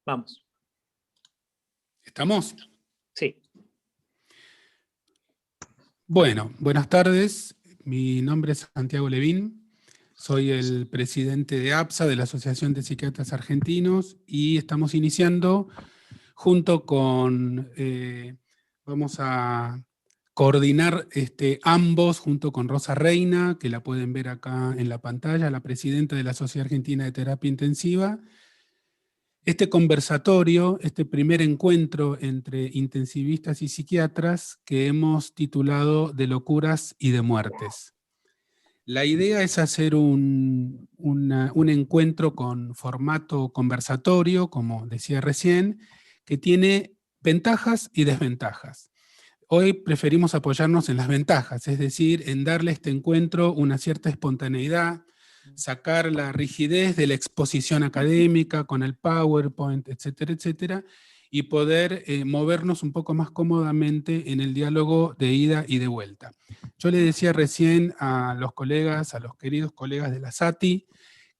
Vamos. ¿Estamos? Sí. Bueno, buenas tardes. Mi nombre es Santiago Levín. Soy el presidente de APSA, de la Asociación de Psiquiatras Argentinos, y estamos iniciando junto con, vamos a coordinar ambos, junto con Rosa Reina, que la pueden ver acá en la pantalla, la presidenta de la Sociedad Argentina de Terapia Intensiva, este conversatorio, este primer encuentro entre intensivistas y psiquiatras que hemos titulado De locuras y de muertes. La idea es hacer un encuentro con formato conversatorio, como decía recién, que tiene ventajas y desventajas. Hoy preferimos apoyarnos en las ventajas, es decir, en darle a este encuentro una cierta espontaneidad, sacar la rigidez de la exposición académica con el PowerPoint, etcétera, etcétera, y poder movernos un poco más cómodamente en el diálogo de ida y de vuelta. Yo le decía recién a los colegas, a los queridos colegas de la SATI,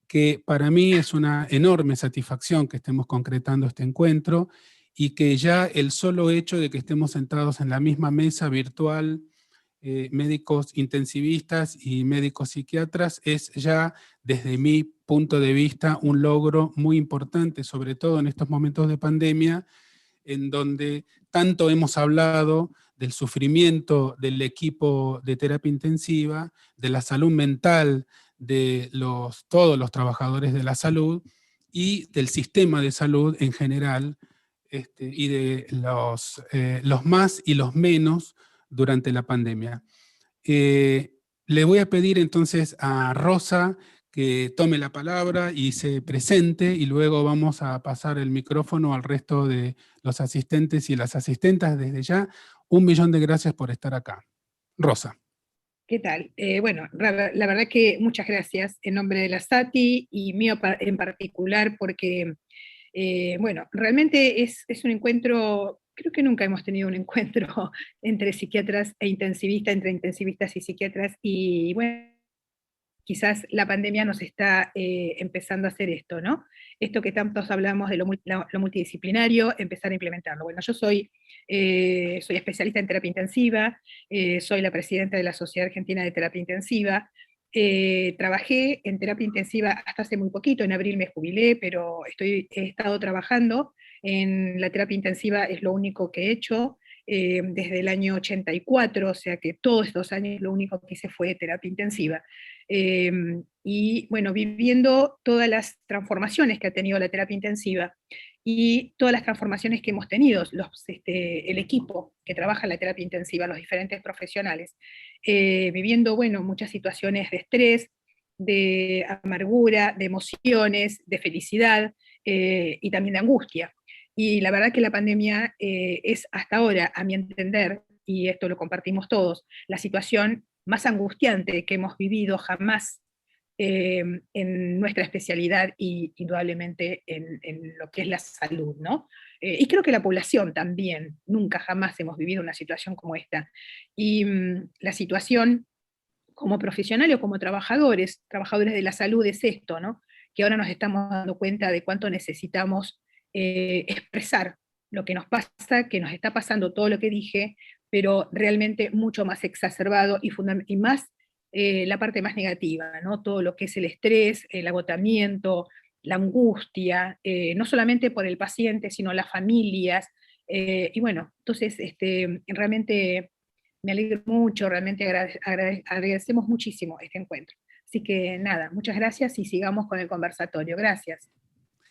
que para mí es una enorme satisfacción que estemos concretando este encuentro y que ya el solo hecho de que estemos sentados en la misma mesa virtual, médicos intensivistas y médicos psiquiatras, es ya, desde mi punto de vista, un logro muy importante, sobre todo en estos momentos de pandemia, en donde tanto hemos hablado del sufrimiento del equipo de terapia intensiva, de la salud mental de todos los trabajadores de la salud y del sistema de salud en general, y de los más y los menos durante la pandemia. Le voy a pedir entonces a Rosa que tome la palabra y se presente, y luego vamos a pasar el micrófono al resto de los asistentes y las asistentas. Desde ya, 1.000.000 de gracias por estar acá. Rosa. ¿Qué tal? Bueno, la verdad que muchas gracias en nombre de la SATI y mío en particular, porque, bueno, realmente es un encuentro, creo que nunca hemos tenido un encuentro entre psiquiatras e intensivistas, entre intensivistas y psiquiatras, y bueno, quizás la pandemia nos está empezando a hacer esto, ¿no? Esto que tantos hablamos de lo multidisciplinario, empezar a implementarlo. Bueno, yo soy especialista en terapia intensiva, soy la presidenta de la Sociedad Argentina de Terapia Intensiva, trabajé en terapia intensiva hasta hace muy poquito, en abril me jubilé, pero he estado trabajando en la terapia intensiva, es lo único que he hecho, desde el año 84, o sea que todos estos años lo único que hice fue terapia intensiva. Y bueno, viviendo todas las transformaciones que ha tenido la terapia intensiva y todas las transformaciones que hemos tenido, el equipo que trabaja en la terapia intensiva, los diferentes profesionales, viviendo, bueno, muchas situaciones de estrés, de amargura, de emociones, de felicidad y también de angustia. Y la verdad que la pandemia es hasta ahora, a mi entender, y esto lo compartimos todos, la situación más angustiante que hemos vivido jamás en nuestra especialidad y indudablemente en lo que es la salud, ¿no? Y creo que la población también, nunca jamás hemos vivido una situación como esta. Y la situación como profesionales o como trabajadores de la salud es esto, ¿no? Que ahora nos estamos dando cuenta de cuánto necesitamos expresar lo que nos pasa, que nos está pasando todo lo que dije, pero realmente mucho más exacerbado y más la parte más negativa, ¿no? Todo lo que es el estrés, el agotamiento, la angustia, no solamente por el paciente, sino las familias, y bueno, entonces realmente me alegro mucho, realmente agradecemos muchísimo este encuentro. Así que nada, muchas gracias y sigamos con el conversatorio. Gracias.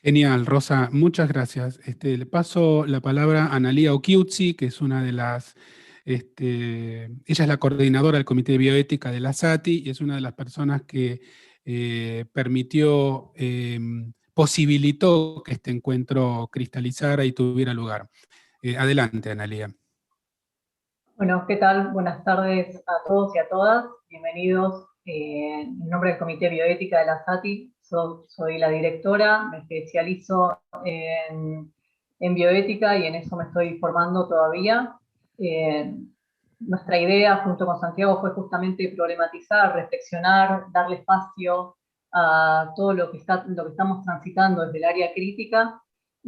Genial, Rosa, muchas gracias. Le paso la palabra a Analía Occhiuzzi, que es una de las, ella es la coordinadora del Comité de Bioética de la SATI y es una de las personas que posibilitó que este encuentro cristalizara y tuviera lugar. Adelante, Analía. Bueno, ¿qué tal? Buenas tardes a todos y a todas. Bienvenidos. En nombre del Comité de Bioética de la SATI, soy la directora, me especializo en bioética y en eso me estoy formando todavía. Nuestra idea, junto con Santiago, fue justamente problematizar, reflexionar, darle espacio a todo lo que estamos transitando desde el área crítica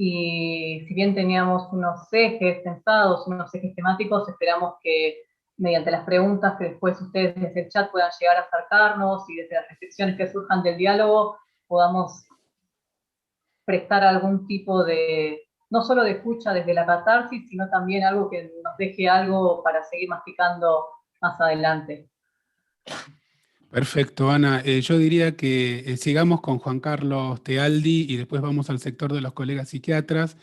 y si bien teníamos unos ejes pensados, unos ejes temáticos, esperamos que mediante las preguntas que después ustedes desde el chat puedan llegar a acercarnos y desde las reflexiones que surjan del diálogo podamos prestar algún tipo de, no solo de escucha desde la catarsis, sino también algo que nos deje algo para seguir masticando más adelante. Perfecto, Ana. Yo diría que sigamos con Juan Carlos Tealdi y después vamos al sector de los colegas psiquiatras.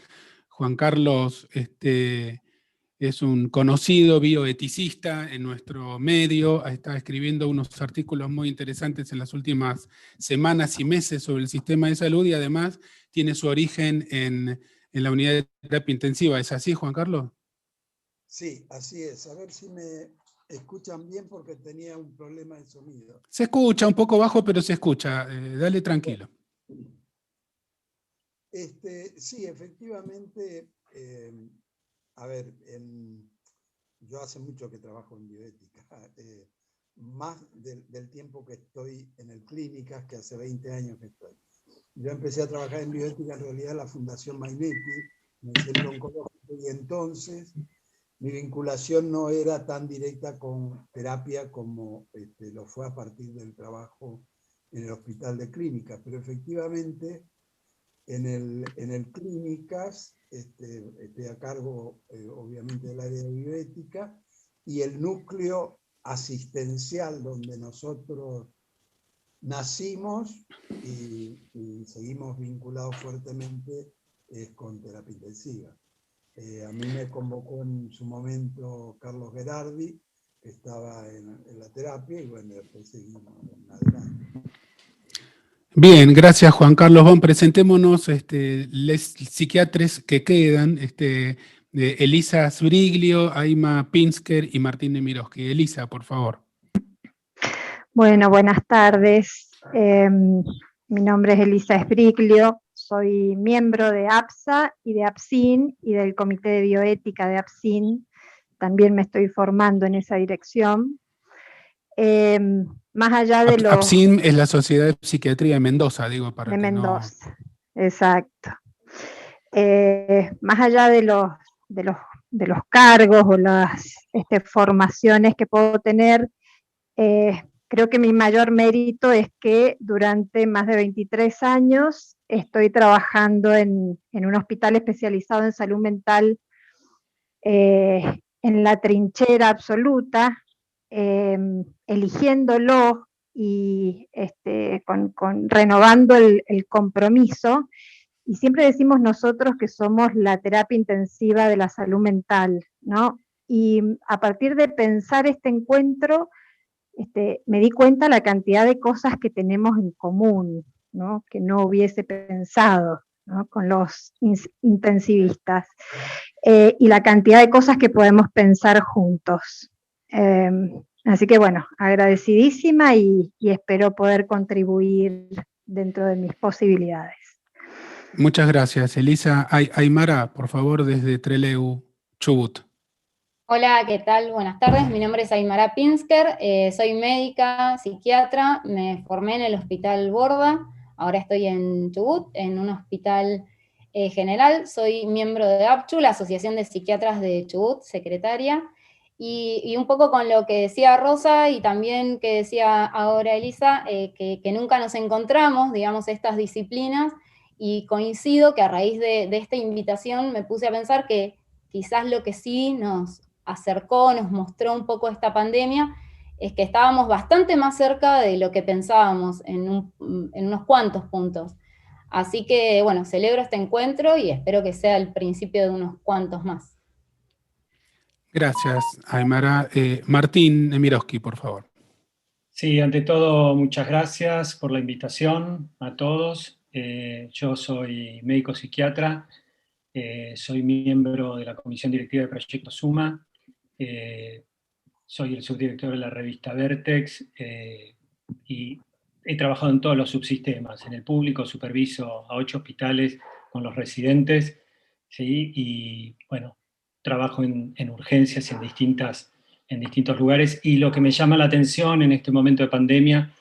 Juan Carlos es un conocido bioeticista en nuestro medio, está escribiendo unos artículos muy interesantes en las últimas semanas y meses sobre el sistema de salud y además tiene su origen en la unidad de terapia intensiva. ¿Es así, Juan Carlos? Sí, así es. A ver si me escuchan bien porque tenía un problema de sonido. Se escucha un poco bajo, pero se escucha. Dale tranquilo. Sí, efectivamente, a ver, yo hace mucho que trabajo en bioética, más del tiempo que estoy en el Clínicas, que hace 20 años que estoy. Yo empecé a trabajar en bioética en realidad en la Fundación Mainetti, en el Centro Oncológico, y entonces mi vinculación no era tan directa con terapia como lo fue a partir del trabajo en el Hospital de Clínicas, pero efectivamente en el Clínicas estoy a cargo obviamente del área de bioética y el núcleo asistencial donde nosotros nacimos y seguimos vinculados fuertemente es con terapia intensiva. A mí me convocó en su momento Carlos Gerardi, que estaba en la terapia, y bueno, después seguimos adelante. Bien, gracias Juan Carlos. Bon, presentémonos les psiquiatres que quedan, Elisa Sbriglio, Aima Pinsker y Martín Nemirovsky. Elisa, por favor. Bueno, buenas tardes. Mi nombre es Elisa Sbriglio, soy miembro de APSA y de APSIN y del Comité de Bioética de APSIN. También me estoy formando en esa dirección. Más allá de los... APSIN es la Sociedad de Psiquiatría de Mendoza, digo, para de que Mendoza, no... Exacto. Más allá de los cargos o las formaciones que puedo tener, creo que mi mayor mérito es que durante más de 23 años estoy trabajando en un hospital especializado en salud mental en la trinchera absoluta, eligiéndolo y renovando el compromiso. Y siempre decimos nosotros que somos la terapia intensiva de la salud mental, ¿no? Y a partir de pensar este encuentro, me di cuenta la cantidad de cosas que tenemos en común, ¿no? Que no hubiese pensado, ¿no? Con los intensivistas, y la cantidad de cosas que podemos pensar juntos. Así que bueno, agradecidísima y espero poder contribuir dentro de mis posibilidades. Muchas gracias, Elisa. Aymara, por favor, desde Trelew, Chubut. Hola, ¿qué tal? Buenas tardes, mi nombre es Aymara Pinsker, soy médica, psiquiatra, me formé en el Hospital Borda, ahora estoy en Chubut, en un hospital general, soy miembro de APCHU, la Asociación de Psiquiatras de Chubut, secretaria, y un poco con lo que decía Rosa y también que decía ahora Elisa, que nunca nos encontramos, digamos, estas disciplinas, y coincido que a raíz de esta invitación me puse a pensar que quizás lo que sí nos acercó, nos mostró un poco esta pandemia, es que estábamos bastante más cerca de lo que pensábamos en unos cuantos puntos. Así que, bueno, celebro este encuentro y espero que sea el principio de unos cuantos más. Gracias, Aymara. Martín Nemirovsky, por favor. Sí, ante todo, muchas gracias por la invitación a todos. Yo soy médico psiquiatra, soy miembro de la Comisión Directiva de Proyecto Suma, soy el subdirector de la revista Vertex y he trabajado en todos los subsistemas. En el público superviso a 8 hospitales con los residentes, ¿sí? Y bueno, trabajo en urgencias en distintos lugares, y lo que me llama la atención en este momento de pandemia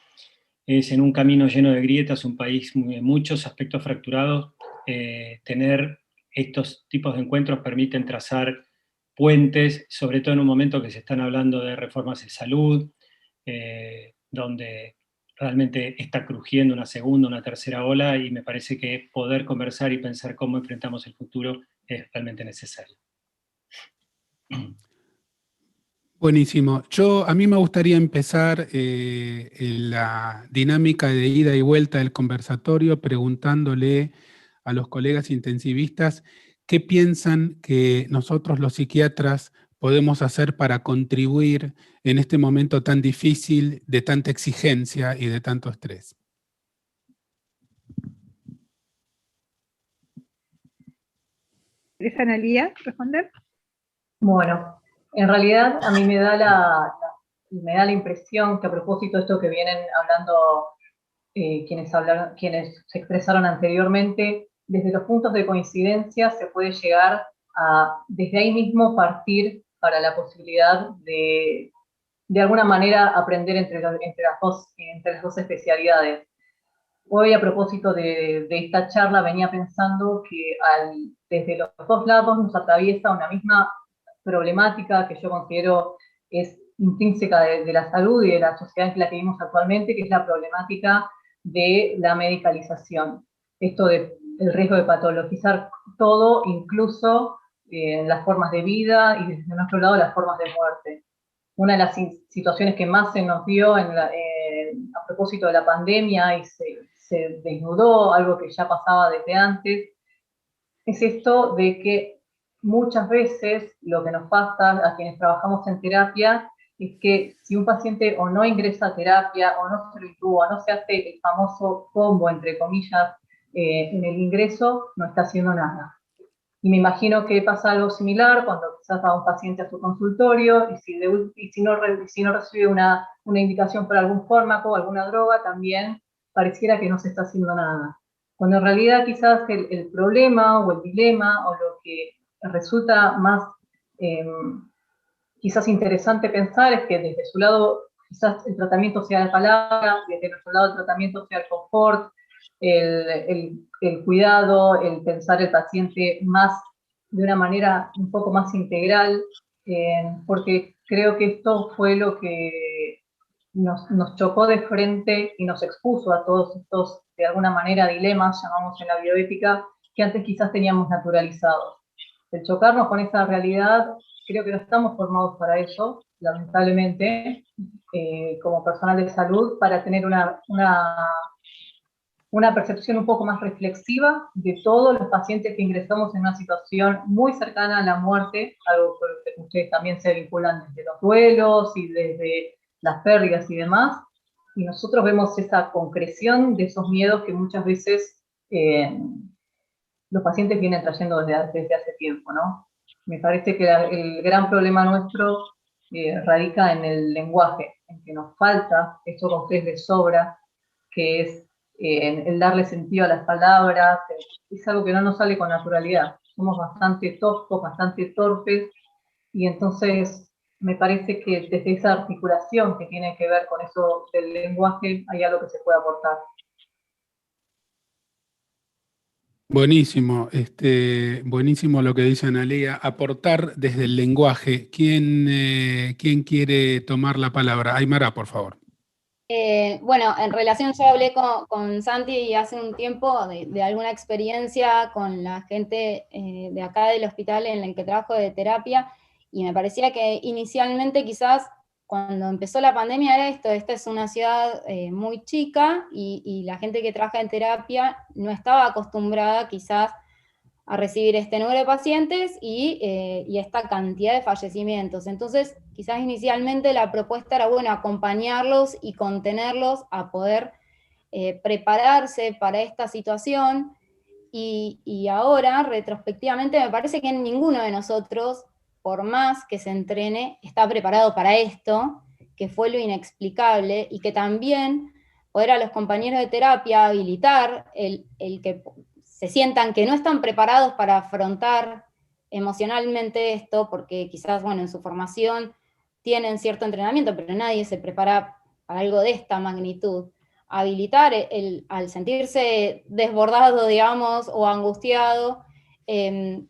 es, en un camino lleno de grietas, un país en muchos aspectos fracturados, tener estos tipos de encuentros permiten trazar puentes, sobre todo en un momento que se están hablando de reformas de salud, donde realmente está crujiendo una segunda, una tercera ola, y me parece que poder conversar y pensar cómo enfrentamos el futuro es realmente necesario. Buenísimo. A mí me gustaría empezar la dinámica de ida y vuelta del conversatorio preguntándole a los colegas intensivistas qué piensan que nosotros los psiquiatras podemos hacer para contribuir en este momento tan difícil, de tanta exigencia y de tanto estrés. ¿Querés, Analía, responder? Bueno, en realidad a mí me da la impresión que, a propósito de esto que vienen hablando quienes se expresaron anteriormente, desde los puntos de coincidencia se puede llegar a, desde ahí mismo, partir para la posibilidad de alguna manera aprender entre las dos especialidades. Hoy, a propósito de esta charla, venía pensando que desde los dos lados nos atraviesa una misma problemática que yo considero es intrínseca de la salud y de la sociedad en la que vivimos actualmente, que es la problemática de la medicalización. Esto del riesgo de patologizar todo, incluso las formas de vida y, desde nuestro lado, las formas de muerte. Una de las situaciones que más se nos dio a propósito de la pandemia, y se desnudó algo que ya pasaba desde antes, es esto de que muchas veces lo que nos pasa a quienes trabajamos en terapia es que si un paciente o no ingresa a terapia, o no se lo intuba, no se hace el famoso combo, entre comillas, en el ingreso, no está haciendo nada. Y me imagino que pasa algo similar cuando quizás va un paciente a su consultorio y si no recibe una indicación por algún fármaco o alguna droga, también pareciera que no se está haciendo nada. Cuando en realidad quizás el problema o el dilema o lo que resulta más quizás interesante pensar es que desde su lado quizás el tratamiento sea la palabra, desde nuestro lado el tratamiento sea el confort, el cuidado, el pensar el paciente más de una manera un poco más integral, porque creo que esto fue lo que nos chocó de frente y nos expuso a todos estos, de alguna manera, dilemas, llamamos en la bioética, que antes quizás teníamos naturalizados. El chocarnos con esa realidad, creo que no estamos formados para eso, lamentablemente, como personal de salud, para tener una percepción un poco más reflexiva de todos los pacientes que ingresamos en una situación muy cercana a la muerte, algo con lo que ustedes también se vinculan desde los duelos y desde las pérdidas y demás, y nosotros vemos esa concreción de esos miedos que muchas veces los pacientes vienen trayendo desde hace tiempo, ¿no? Me parece que el gran problema nuestro radica en el lenguaje, en que nos falta, esto con ustedes les sobra, que es el darle sentido a las palabras, es algo que no nos sale con naturalidad. Somos bastante toscos, bastante torpes, y entonces me parece que desde esa articulación que tiene que ver con eso del lenguaje hay algo que se puede aportar. Buenísimo, buenísimo lo que dice Analía, aportar desde el lenguaje. ¿Quién quiere tomar la palabra? Aymara, por favor. Bueno, en relación, yo hablé con Santi hace un tiempo de alguna experiencia con la gente de acá del hospital en el que trabajo de terapia, y me parecía que inicialmente quizás cuando empezó la pandemia era esto, esta es una ciudad muy chica y la gente que trabaja en terapia no estaba acostumbrada quizás a recibir este número de pacientes y esta cantidad de fallecimientos. Entonces, quizás inicialmente la propuesta era, bueno, acompañarlos y contenerlos a poder prepararse para esta situación, y ahora, retrospectivamente, me parece que ninguno de nosotros, por más que se entrene, está preparado para esto, que fue lo inexplicable, y que también poder a los compañeros de terapia habilitar el que se sientan que no están preparados para afrontar emocionalmente esto, porque quizás, bueno, en su formación tienen cierto entrenamiento, pero nadie se prepara para algo de esta magnitud. Habilitar al sentirse desbordado, digamos, o angustiado, en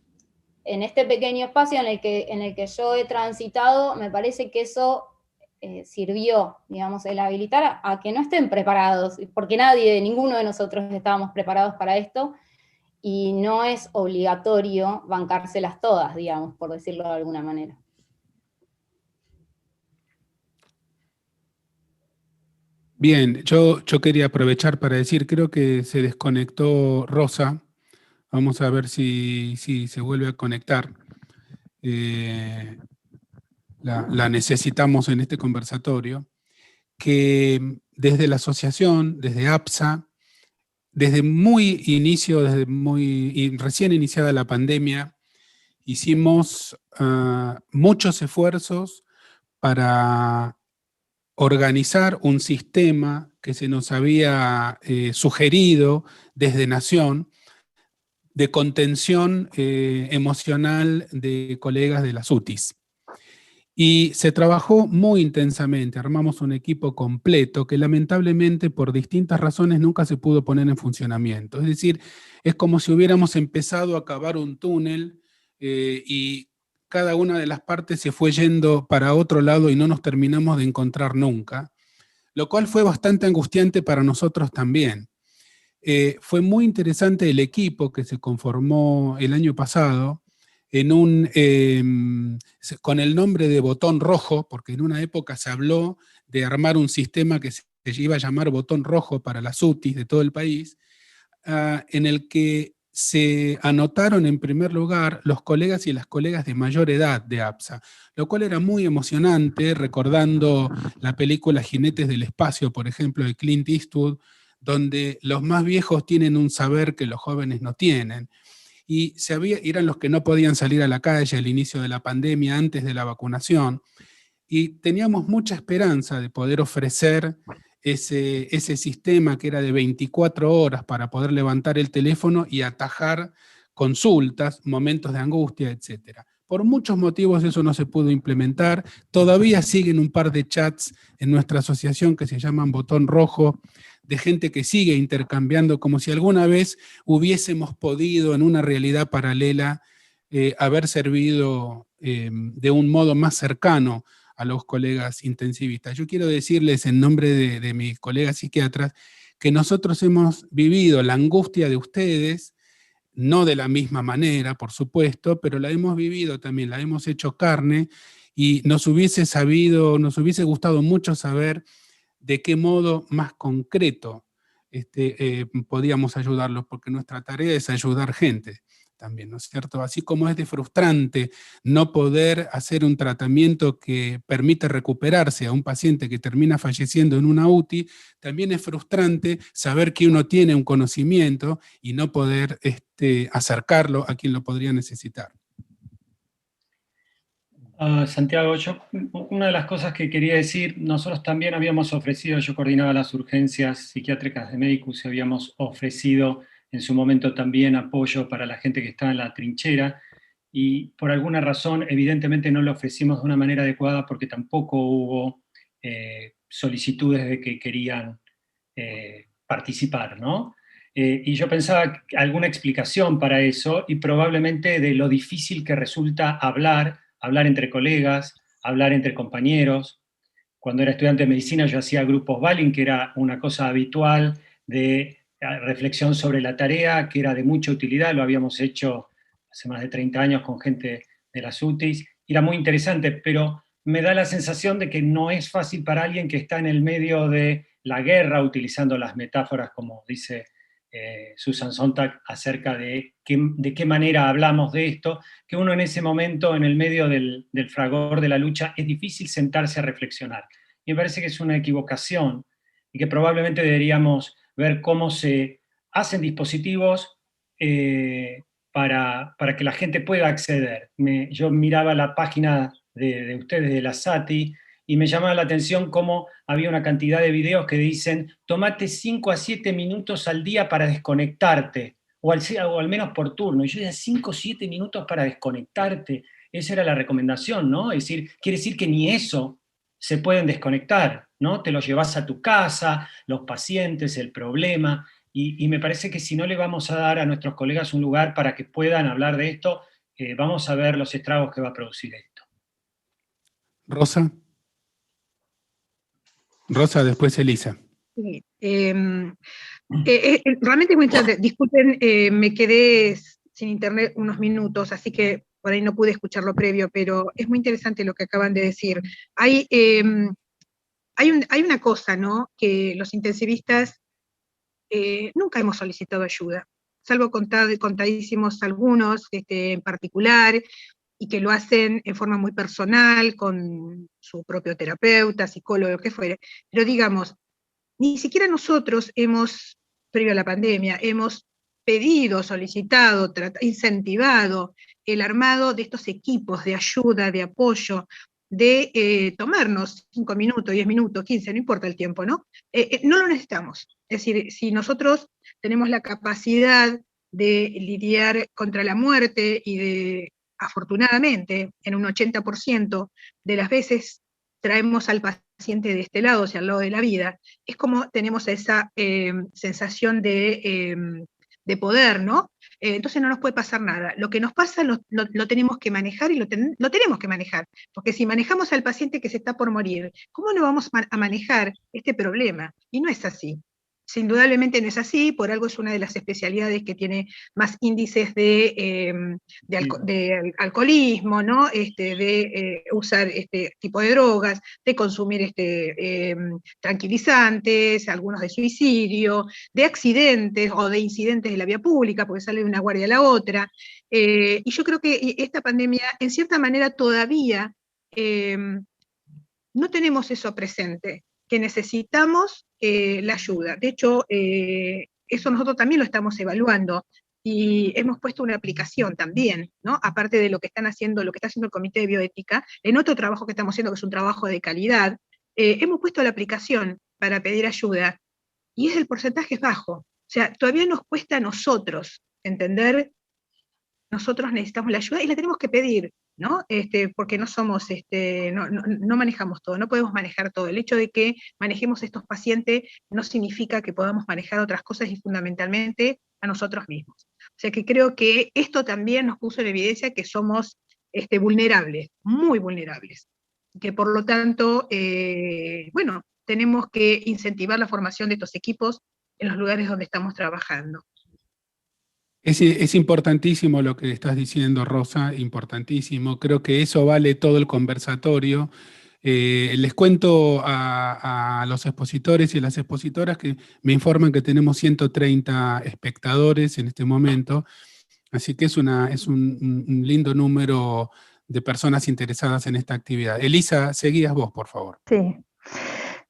este pequeño espacio en el que yo he transitado, me parece que eso sirvió, digamos, el habilitar a que no estén preparados, porque ninguno de nosotros estábamos preparados para esto, y no es obligatorio bancárselas todas, digamos, por decirlo de alguna manera. Bien, yo quería aprovechar para decir, creo que se desconectó Rosa. Vamos a ver si se vuelve a conectar. La necesitamos en este conversatorio, que desde la asociación, desde APSA, desde recién iniciada la pandemia, hicimos muchos esfuerzos para organizar un sistema que se nos había sugerido desde Nación de contención emocional de colegas de las UTIs. Y se trabajó muy intensamente, armamos un equipo completo que lamentablemente por distintas razones nunca se pudo poner en funcionamiento. Es decir, es como si hubiéramos empezado a cavar un túnel y cada una de las partes se fue yendo para otro lado y no nos terminamos de encontrar nunca, lo cual fue bastante angustiante para nosotros también. Fue muy interesante el equipo que se conformó el año pasado, con el nombre de Botón Rojo, porque en una época se habló de armar un sistema que se iba a llamar Botón Rojo para las UTIs de todo el país, en el que se anotaron en primer lugar los colegas y las colegas de mayor edad de APSA, lo cual era muy emocionante, recordando la película Jinetes del Espacio, por ejemplo, de Clint Eastwood, donde los más viejos tienen un saber que los jóvenes no tienen. Y eran los que no podían salir a la calle al inicio de la pandemia, antes de la vacunación, y teníamos mucha esperanza de poder ofrecer ese sistema que era de 24 horas para poder levantar el teléfono y atajar consultas, momentos de angustia, etc. Por muchos motivos eso no se pudo implementar. Todavía siguen un par de chats en nuestra asociación que se llaman Botón Rojo, de gente que sigue intercambiando como si alguna vez hubiésemos podido en una realidad paralela haber servido de un modo más cercano a los colegas intensivistas. Yo quiero decirles en nombre de mis colegas psiquiatras que nosotros hemos vivido la angustia de ustedes, no de la misma manera, por supuesto, pero la hemos vivido también, la hemos hecho carne, y nos hubiese gustado mucho saber de qué modo más concreto podíamos ayudarlos, porque nuestra tarea es ayudar gente también, ¿no es cierto? Así como es de frustrante no poder hacer un tratamiento que permite recuperarse a un paciente que termina falleciendo en una UTI, también es frustrante saber que uno tiene un conocimiento y no poder acercarlo a quien lo podría necesitar. Santiago, una de las cosas que quería decir, nosotros también habíamos ofrecido, yo coordinaba las urgencias psiquiátricas de Medicus y habíamos ofrecido en su momento también apoyo para la gente que estaba en la trinchera, y por alguna razón evidentemente no lo ofrecimos de una manera adecuada porque tampoco hubo solicitudes de que querían participar, ¿no? Y yo pensaba alguna explicación para eso, y probablemente de lo difícil que resulta hablar entre colegas, hablar entre compañeros. Cuando era estudiante de medicina yo hacía grupos Balin, que era una cosa habitual de reflexión sobre la tarea, que era de mucha utilidad, lo habíamos hecho hace más de 30 años con gente de las UTIs, y era muy interesante, pero me da la sensación de que no es fácil para alguien que está en el medio de la guerra, utilizando las metáforas como dice Susan Sontag acerca de qué manera hablamos de esto, que uno en ese momento, en el medio del fragor de la lucha, es difícil sentarse a reflexionar. Y me parece que es una equivocación y que probablemente deberíamos ver cómo se hacen dispositivos para que la gente pueda acceder. Yo miraba la página de ustedes, de la SATI, y me llamaba la atención cómo había una cantidad de videos que dicen, tomate 5 a 7 minutos al día para desconectarte, o al menos por turno. Y yo decía, 5 o 7 minutos para desconectarte. Esa era la recomendación, ¿no? Es decir, quiere decir que ni eso se pueden desconectar, ¿no? Te lo llevas a tu casa, los pacientes, el problema, y me parece que si no le vamos a dar a nuestros colegas un lugar para que puedan hablar de esto, vamos a ver los estragos que va a producir esto. Rosa. Rosa, después Elisa. Sí, realmente es muy interesante. Disculpen, me quedé sin internet unos minutos, así que por ahí no pude escuchar lo previo, pero es muy interesante lo que acaban de decir. Hay una cosa, ¿no? Que los intensivistas nunca hemos solicitado ayuda, salvo contadísimos algunos en particular, y que lo hacen en forma muy personal, con su propio terapeuta, psicólogo, lo que fuere. Pero digamos, ni siquiera nosotros hemos, previo a la pandemia, hemos pedido, solicitado, incentivado el armado de estos equipos de ayuda, de apoyo, de tomarnos 5 minutos, 10 minutos, 15, no importa el tiempo, ¿no? No lo necesitamos. Es decir, si nosotros tenemos la capacidad de lidiar contra la muerte y de, afortunadamente, en un 80% de las veces traemos al paciente de este lado, o sea, al lado de la vida, es como tenemos esa sensación de poder, ¿no? Entonces no nos puede pasar nada. Lo que nos pasa lo tenemos que manejar y lo tenemos que manejar, porque si manejamos al paciente que se está por morir, ¿cómo no vamos a manejar este problema? Y no es así. Indudablemente no es así, por algo es una de las especialidades que tiene más índices de alcoholismo, ¿no? De usar este tipo de drogas, de consumir tranquilizantes, algunos de suicidio, de accidentes o de incidentes de la vía pública, porque sale de una guardia a la otra. Y yo creo que esta pandemia, en cierta manera, todavía no tenemos eso presente, que necesitamos la ayuda. De hecho, eso nosotros también lo estamos evaluando y hemos puesto una aplicación también, ¿no? Aparte de lo que están haciendo, lo que está haciendo el Comité de Bioética, en otro trabajo que estamos haciendo, que es un trabajo de calidad, hemos puesto la aplicación para pedir ayuda y el porcentaje es bajo. O sea, todavía nos cuesta a nosotros entender, nosotros necesitamos la ayuda y la tenemos que pedir, ¿no? Porque no somos, no manejamos todo, no podemos manejar todo. El hecho de que manejemos estos pacientes no significa que podamos manejar otras cosas y fundamentalmente a nosotros mismos. O sea que creo que esto también nos puso en evidencia que somos vulnerables, muy vulnerables, que por lo tanto, bueno, tenemos que incentivar la formación de estos equipos en los lugares donde estamos trabajando. Es importantísimo lo que estás diciendo, Rosa, importantísimo. Creo que eso vale todo el conversatorio. Les cuento a los expositores y a las expositoras que me informan que tenemos 130 espectadores en este momento, así que es un lindo número de personas interesadas en esta actividad. Elisa, seguías vos, por favor. Sí.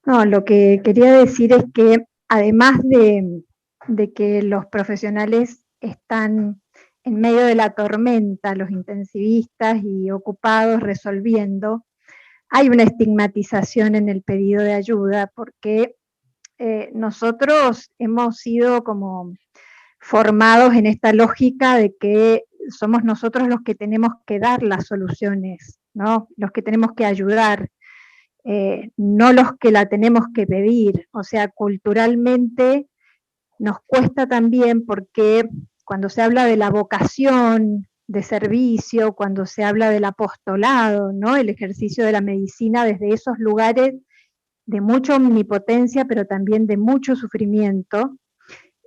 No, lo que quería decir es que además de que los profesionales están en medio de la tormenta, los intensivistas, y ocupados resolviendo, hay una estigmatización en el pedido de ayuda, porque nosotros hemos sido como formados en esta lógica de que somos nosotros los que tenemos que dar las soluciones, ¿no? Los que tenemos que ayudar, no los que la tenemos que pedir. O sea, culturalmente nos cuesta también, porque cuando se habla de la vocación de servicio, cuando se habla del apostolado, ¿no? El ejercicio de la medicina desde esos lugares de mucha omnipotencia, pero también de mucho sufrimiento,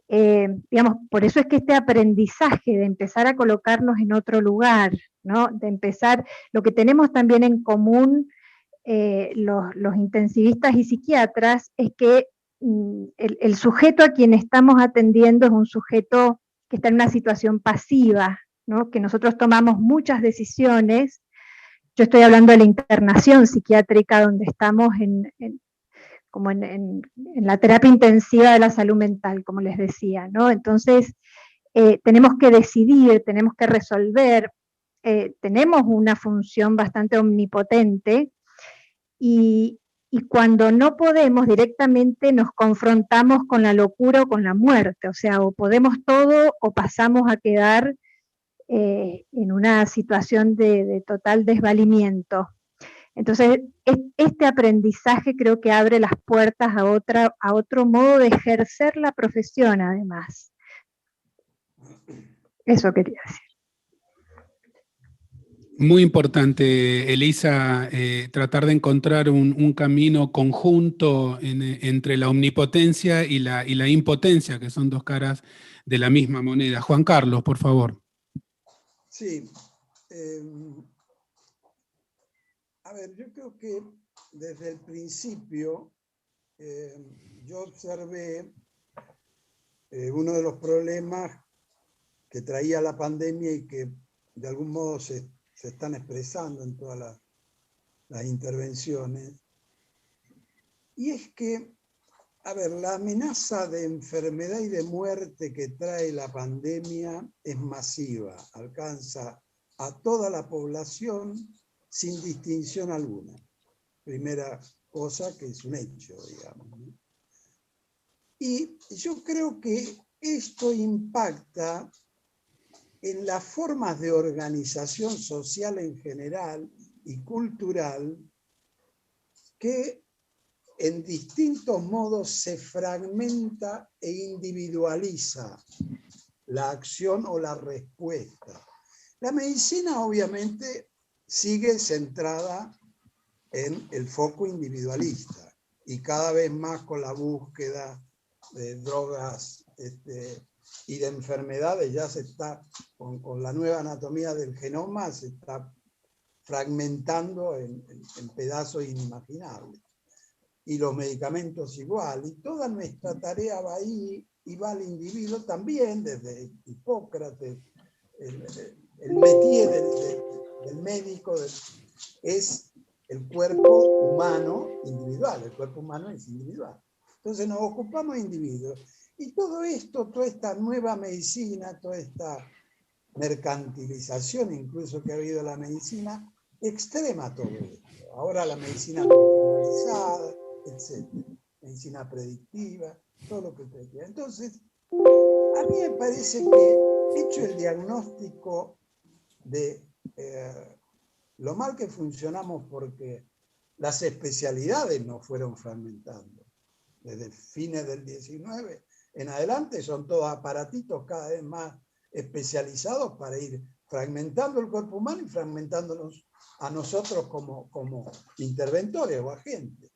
digamos, por eso es que este aprendizaje de empezar a colocarnos en otro lugar, ¿no? De empezar, lo que tenemos también en común los intensivistas y psiquiatras es que el sujeto a quien estamos atendiendo es un sujeto que está en una situación pasiva, ¿no? Que nosotros tomamos muchas decisiones. Yo estoy hablando de la internación psiquiátrica, donde estamos como en la terapia intensiva de la salud mental, como les decía, ¿no? Entonces, tenemos que decidir, tenemos que resolver, tenemos una función bastante omnipotente, y cuando no podemos, directamente nos confrontamos con la locura o con la muerte. O sea, o podemos todo o pasamos a quedar en una situación de total desvalimiento. Entonces, este aprendizaje creo que abre las puertas a otro modo de ejercer la profesión, además. Eso quería decir. Muy importante, Elisa, tratar de encontrar un camino conjunto entre la omnipotencia y la impotencia, que son dos caras de la misma moneda. Juan Carlos, por favor. Sí. A ver, yo creo que desde el principio yo observé uno de los problemas que traía la pandemia y que de algún modo se están expresando en todas las intervenciones, y es que, a ver, la amenaza de enfermedad y de muerte que trae la pandemia es masiva, alcanza a toda la población sin distinción alguna. Primera cosa que es un hecho, digamos, ¿no? Y yo creo que esto impacta en las formas de organización social en general y cultural, que en distintos modos se fragmenta e individualiza la acción o la respuesta. La medicina obviamente sigue centrada en el foco individualista y cada vez más con la búsqueda de drogas y de enfermedades, ya se está, con la nueva anatomía del genoma, se está fragmentando en pedazos inimaginables. Y los medicamentos igual, y toda nuestra tarea va ahí, y va al individuo también, desde Hipócrates, el métier del médico es el cuerpo humano individual, el cuerpo humano es individual. Entonces nos ocupamos de individuos. Y todo esto, toda esta nueva medicina, toda esta mercantilización incluso que ha habido en la medicina, extrema todo esto. Ahora la medicina personalizada, etc. Medicina predictiva, todo lo que usted quiera. Entonces, a mí me parece que, hecho el diagnóstico de lo mal que funcionamos porque las especialidades nos fueron fragmentando, desde fines del 19 en adelante son todos aparatitos cada vez más especializados para ir fragmentando el cuerpo humano y fragmentándonos a nosotros como interventores o agentes.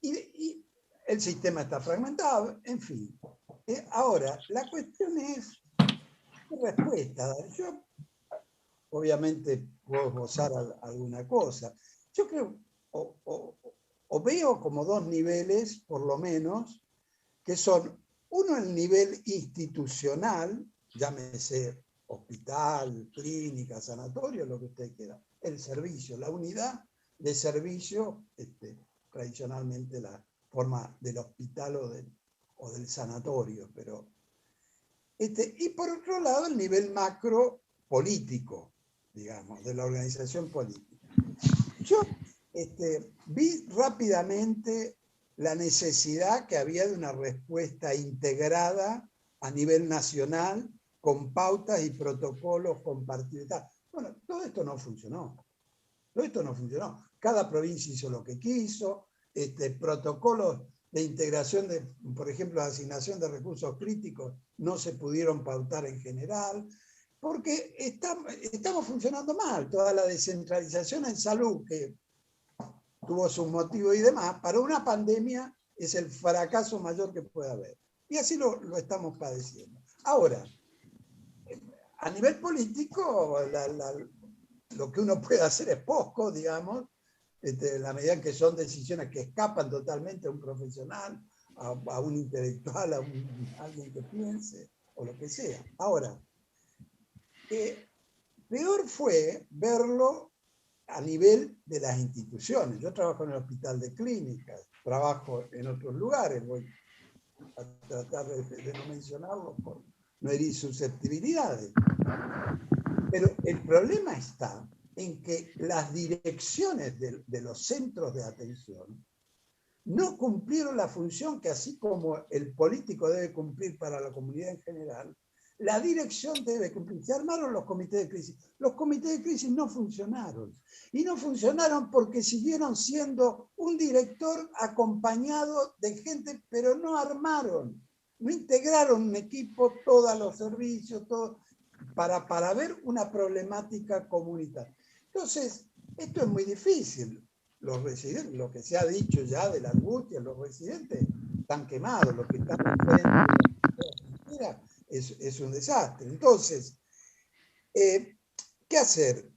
Y el sistema está fragmentado, en fin. Ahora, la cuestión es qué respuesta. Yo obviamente puedo esbozar alguna cosa. Yo creo, o veo como dos niveles, por lo menos, que son, uno, el nivel institucional, llámese hospital, clínica, sanatorio, lo que usted quiera, el servicio, la unidad de servicio, tradicionalmente la forma del hospital o del sanatorio, pero y por otro lado el nivel macro político, digamos, de la organización política. Yo vi rápidamente la necesidad que había de una respuesta integrada a nivel nacional, con pautas y protocolos compartidos. Bueno, todo esto no funcionó. Todo esto no funcionó. Cada provincia hizo lo que quiso, protocolos de integración de, por ejemplo, la asignación de recursos críticos no se pudieron pautar en general, porque estamos funcionando mal. Toda la descentralización en salud, que tuvo sus motivos y demás, para una pandemia es el fracaso mayor que puede haber. Y así lo estamos padeciendo. Ahora, a nivel político, lo que uno puede hacer es poco, digamos, en la medida en que son decisiones que escapan totalmente a un profesional, a un intelectual, a alguien que piense, o lo que sea. Ahora, peor fue verlo a nivel de las instituciones. Yo trabajo en el Hospital de Clínicas, trabajo en otros lugares, voy a tratar de no mencionarlo por no herir susceptibilidades. Pero el problema está en que las direcciones de los centros de atención no cumplieron la función que, así como el político debe cumplir para la comunidad en general, la dirección debe cumplir. Se armaron los comités de crisis. Los comités de crisis no funcionaron. Y no funcionaron porque siguieron siendo un director acompañado de gente, pero no armaron, no integraron un equipo, todos los servicios, todo, para ver una problemática comunitaria. Entonces, esto es muy difícil. Los residentes, lo que se ha dicho ya de la angustia, los residentes están quemados, los que están enfrente es un desastre. Entonces, ¿qué hacer?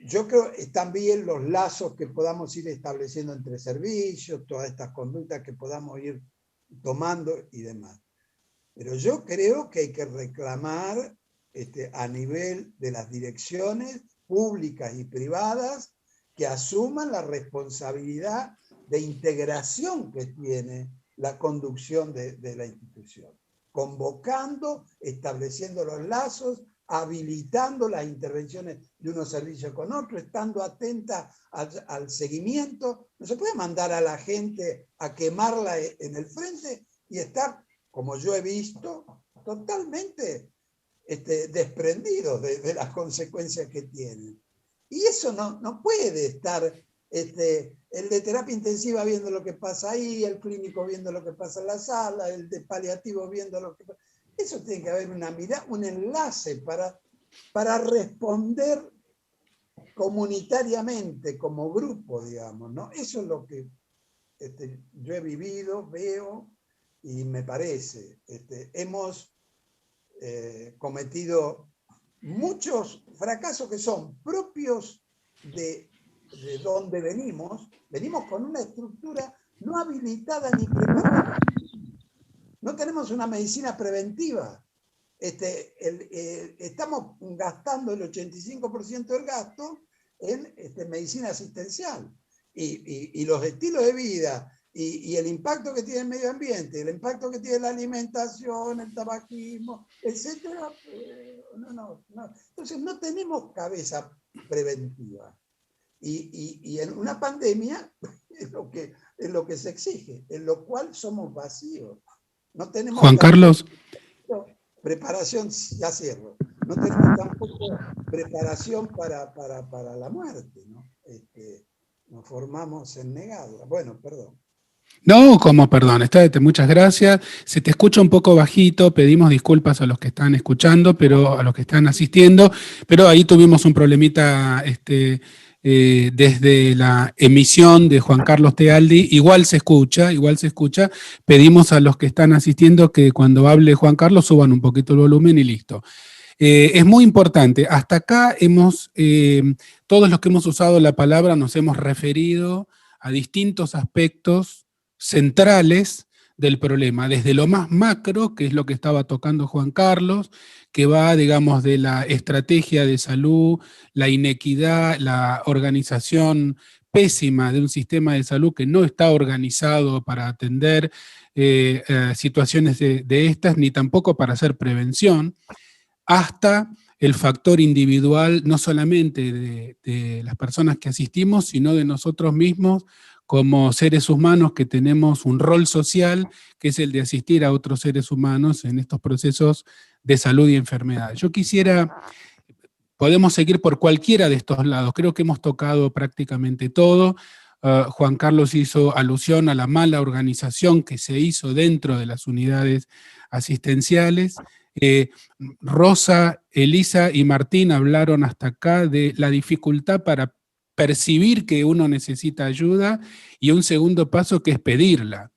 Yo creo que están bien los lazos que podamos ir estableciendo entre servicios, todas estas conductas que podamos ir tomando y demás. Pero yo creo que hay que reclamar a nivel de las direcciones públicas y privadas que asuman la responsabilidad de integración que tiene la conducción de la institución, convocando, estableciendo los lazos, habilitando las intervenciones de unos servicios con otros, estando atenta al seguimiento. No se puede mandar a la gente a quemarla en el frente y estar, como yo he visto, totalmente desprendidos de las consecuencias que tienen. Y eso no puede estar el de terapia intensiva viendo lo que pasa ahí, el clínico viendo lo que pasa en la sala, el de paliativo viendo lo que pasa. Eso tiene que haber una mirada, un enlace para responder comunitariamente, como grupo, digamos, ¿no? Eso es lo que yo he vivido, veo y me parece. Hemos cometido muchos fracasos que son propios de donde venimos con una estructura no habilitada ni preparada. No tenemos una medicina preventiva. Estamos gastando el 85% del gasto en medicina asistencial. Y los estilos de vida y el impacto que tiene el medio ambiente, el impacto que tiene la alimentación, el tabaquismo, etc. Entonces no tenemos cabeza preventiva. Y en una pandemia es lo que se exige, en lo cual somos vacíos. No tenemos Juan Carlos. Preparación, ya cierro. No tenemos tampoco preparación para la muerte, ¿no? Nos formamos en negado. Bueno, perdón. No, como perdón, muchas gracias. Se te escucha un poco bajito, pedimos disculpas a los que están escuchando, pero a los que están asistiendo, pero ahí tuvimos un problemita desde la emisión de Juan Carlos Tealdi, igual se escucha, pedimos a los que están asistiendo que cuando hable Juan Carlos suban un poquito el volumen y listo. Es muy importante, hasta acá todos los que hemos usado la palabra nos hemos referido a distintos aspectos centrales del problema, desde lo más macro, que es lo que estaba tocando Juan Carlos, que va, digamos, de la estrategia de salud, la inequidad, la organización pésima de un sistema de salud que no está organizado para atender situaciones de estas, ni tampoco para hacer prevención, hasta el factor individual, no solamente de las personas que asistimos, sino de nosotros mismos, como seres humanos que tenemos un rol social, que es el de asistir a otros seres humanos en estos procesos de salud y enfermedad. Yo podemos seguir por cualquiera de estos lados, creo que hemos tocado prácticamente todo. Juan Carlos hizo alusión a la mala organización que se hizo dentro de las unidades asistenciales. Rosa, Elisa y Martín hablaron hasta acá de la dificultad para percibir que uno necesita ayuda y un segundo paso que es pedirla,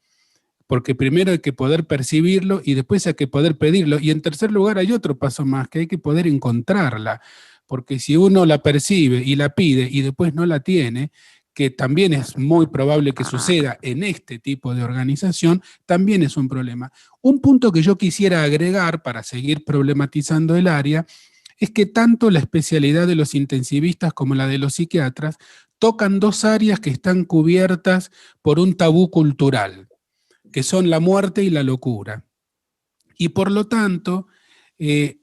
porque primero hay que poder percibirlo y después hay que poder pedirlo, y en tercer lugar hay otro paso más, que hay que poder encontrarla, porque si uno la percibe y la pide y después no la tiene, que también es muy probable que suceda en este tipo de organización, también es un problema. Un punto que yo quisiera agregar para seguir problematizando el área es que tanto la especialidad de los intensivistas como la de los psiquiatras tocan dos áreas que están cubiertas por un tabú cultural, que son la muerte y la locura. Y por lo tanto,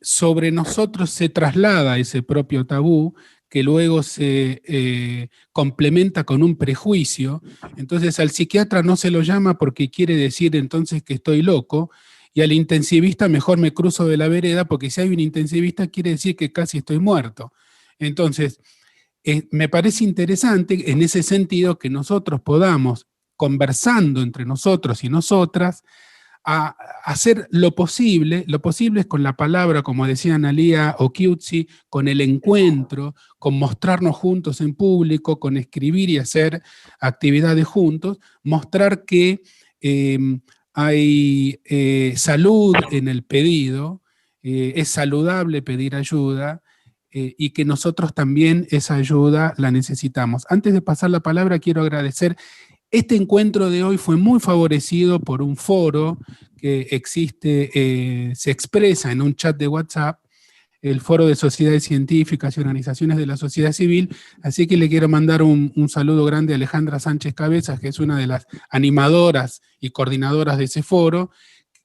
sobre nosotros se traslada ese propio tabú, que luego se complementa con un prejuicio. Entonces al psiquiatra no se lo llama porque quiere decir entonces que estoy loco, y al intensivista mejor me cruzo de la vereda, porque si hay un intensivista quiere decir que casi estoy muerto. Entonces, me parece interesante en ese sentido que nosotros podamos, conversando entre nosotros y nosotras, a hacer lo posible es con la palabra, como decía Analía Okiutsi, con el encuentro, con mostrarnos juntos en público, con escribir y hacer actividades juntos, mostrar que hay salud en el pedido, es saludable pedir ayuda, y que nosotros también esa ayuda la necesitamos. Antes de pasar la palabra, quiero agradecer. Este encuentro de hoy fue muy favorecido por un foro que existe, se expresa en un chat de WhatsApp, el Foro de Sociedades Científicas y Organizaciones de la Sociedad Civil, así que le quiero mandar un saludo grande a Alejandra Sánchez Cabezas, que es una de las animadoras y coordinadoras de ese foro,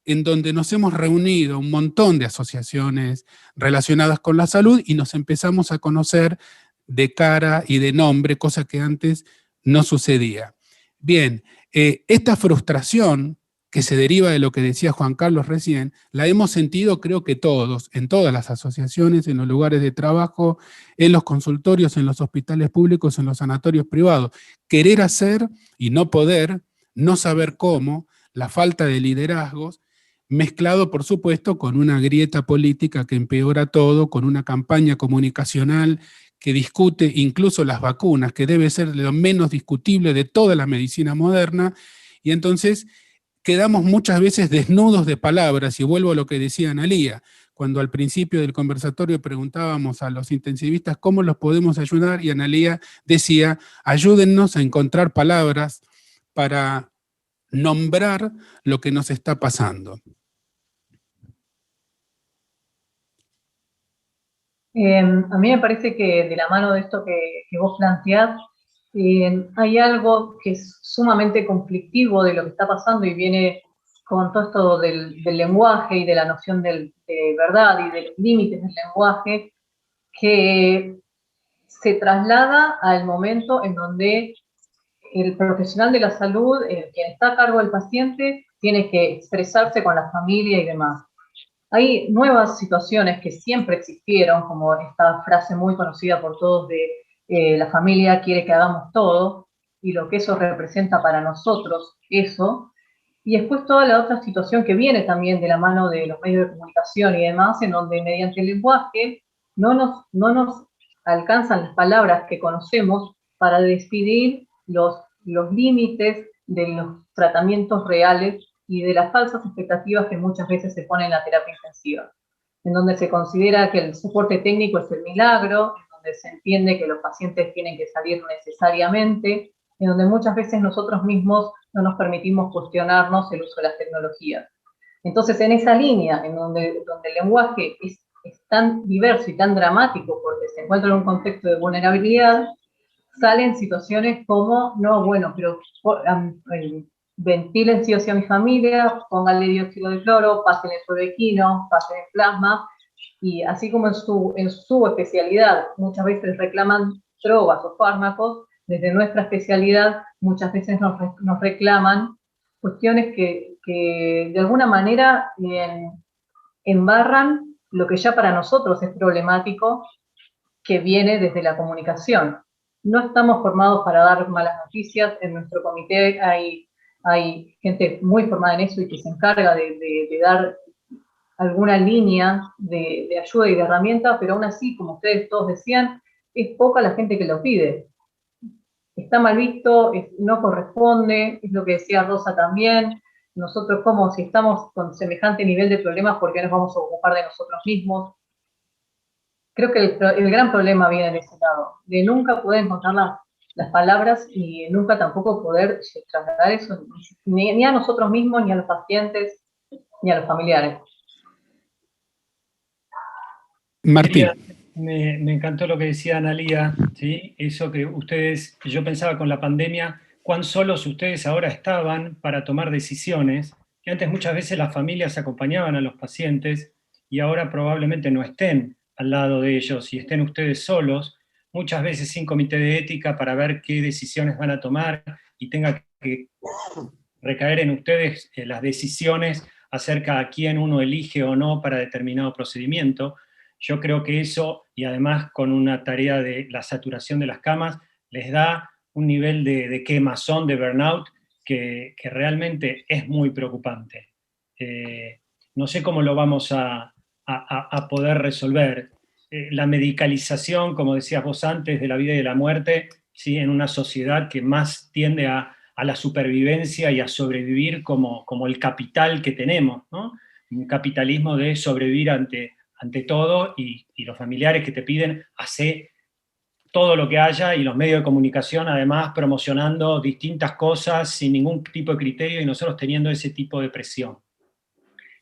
en donde nos hemos reunido un montón de asociaciones relacionadas con la salud y nos empezamos a conocer de cara y de nombre, cosa que antes no sucedía. Bien, esta frustración que se deriva de lo que decía Juan Carlos recién, la hemos sentido creo que todos, en todas las asociaciones, en los lugares de trabajo, en los consultorios, en los hospitales públicos, en los sanatorios privados. Querer hacer y no poder, no saber cómo, la falta de liderazgos, mezclado por supuesto con una grieta política que empeora todo, con una campaña comunicacional que discute incluso las vacunas, que debe ser lo menos discutible de toda la medicina moderna, y entonces quedamos muchas veces desnudos de palabras, y vuelvo a lo que decía Analía, cuando al principio del conversatorio preguntábamos a los intensivistas cómo los podemos ayudar, y Analía decía, ayúdennos a encontrar palabras para nombrar lo que nos está pasando. A mí me parece que de la mano de esto que vos planteás, hay algo que es sumamente conflictivo de lo que está pasando y viene con todo esto del lenguaje y de la noción de verdad y de los límites del lenguaje, que se traslada al momento en donde el profesional de la salud, quien está a cargo del paciente, tiene que expresarse con la familia y demás. Hay nuevas situaciones que siempre existieron, como esta frase muy conocida por todos de la familia quiere que hagamos todo, y lo que eso representa para nosotros, eso. Y después toda la otra situación que viene también de la mano de los medios de comunicación y demás, en donde mediante el lenguaje no nos alcanzan las palabras que conocemos para definir los límites de los tratamientos reales y de las falsas expectativas que muchas veces se ponen en la terapia intensiva, en donde se considera que el soporte técnico es el milagro, en donde se entiende que los pacientes tienen que salir necesariamente, en donde muchas veces nosotros mismos no nos permitimos cuestionarnos el uso de las tecnologías. Entonces, en esa línea, en donde el lenguaje es tan diverso y tan dramático porque se encuentra en un contexto de vulnerabilidad, salen situaciones como, no, bueno, pero ventilen sí o sí a mi familia, pónganle dióxido de cloro, pasen el suebequino, pasen el plasma, y así como en su especialidad muchas veces reclaman drogas o fármacos, desde nuestra especialidad muchas veces nos reclaman cuestiones que de alguna manera embarran lo que ya para nosotros es problemático, que viene desde la comunicación. No estamos formados para dar malas noticias. En nuestro comité hay gente muy formada en eso y que se encarga de dar alguna línea de ayuda y de herramienta, pero aún así, como ustedes todos decían, es poca la gente que lo pide. Está mal visto, no corresponde, es lo que decía Rosa también. Nosotros, como si estamos con semejante nivel de problemas, ¿por qué nos vamos a ocupar de nosotros mismos? Creo que el gran problema viene de ese lado, de nunca poder encontrar las palabras y nunca tampoco poder trasladar eso ni a nosotros mismos, ni a los pacientes, ni a los familiares. Martín. Me encantó lo que decía Analía, ¿sí? Eso que ustedes, yo pensaba con la pandemia, cuán solos ustedes ahora estaban para tomar decisiones, que antes muchas veces las familias acompañaban a los pacientes y ahora probablemente no estén al lado de ellos y estén ustedes solos, muchas veces sin comité de ética para ver qué decisiones van a tomar y tenga que recaer en ustedes las decisiones acerca a quién uno elige o no para determinado procedimiento. Yo creo que eso, y además con una tarea de la saturación de las camas, les da un nivel de quemazón, de burnout, que realmente es muy preocupante. No sé cómo lo vamos a poder resolver. La medicalización, como decías vos antes, de la vida y de la muerte, ¿sí? En una sociedad que más tiende a la supervivencia y a sobrevivir como el capital que tenemos, ¿no? Un capitalismo de sobrevivir ante todo, y los familiares que te piden hacer todo lo que haya, y los medios de comunicación además promocionando distintas cosas sin ningún tipo de criterio, y nosotros teniendo ese tipo de presión.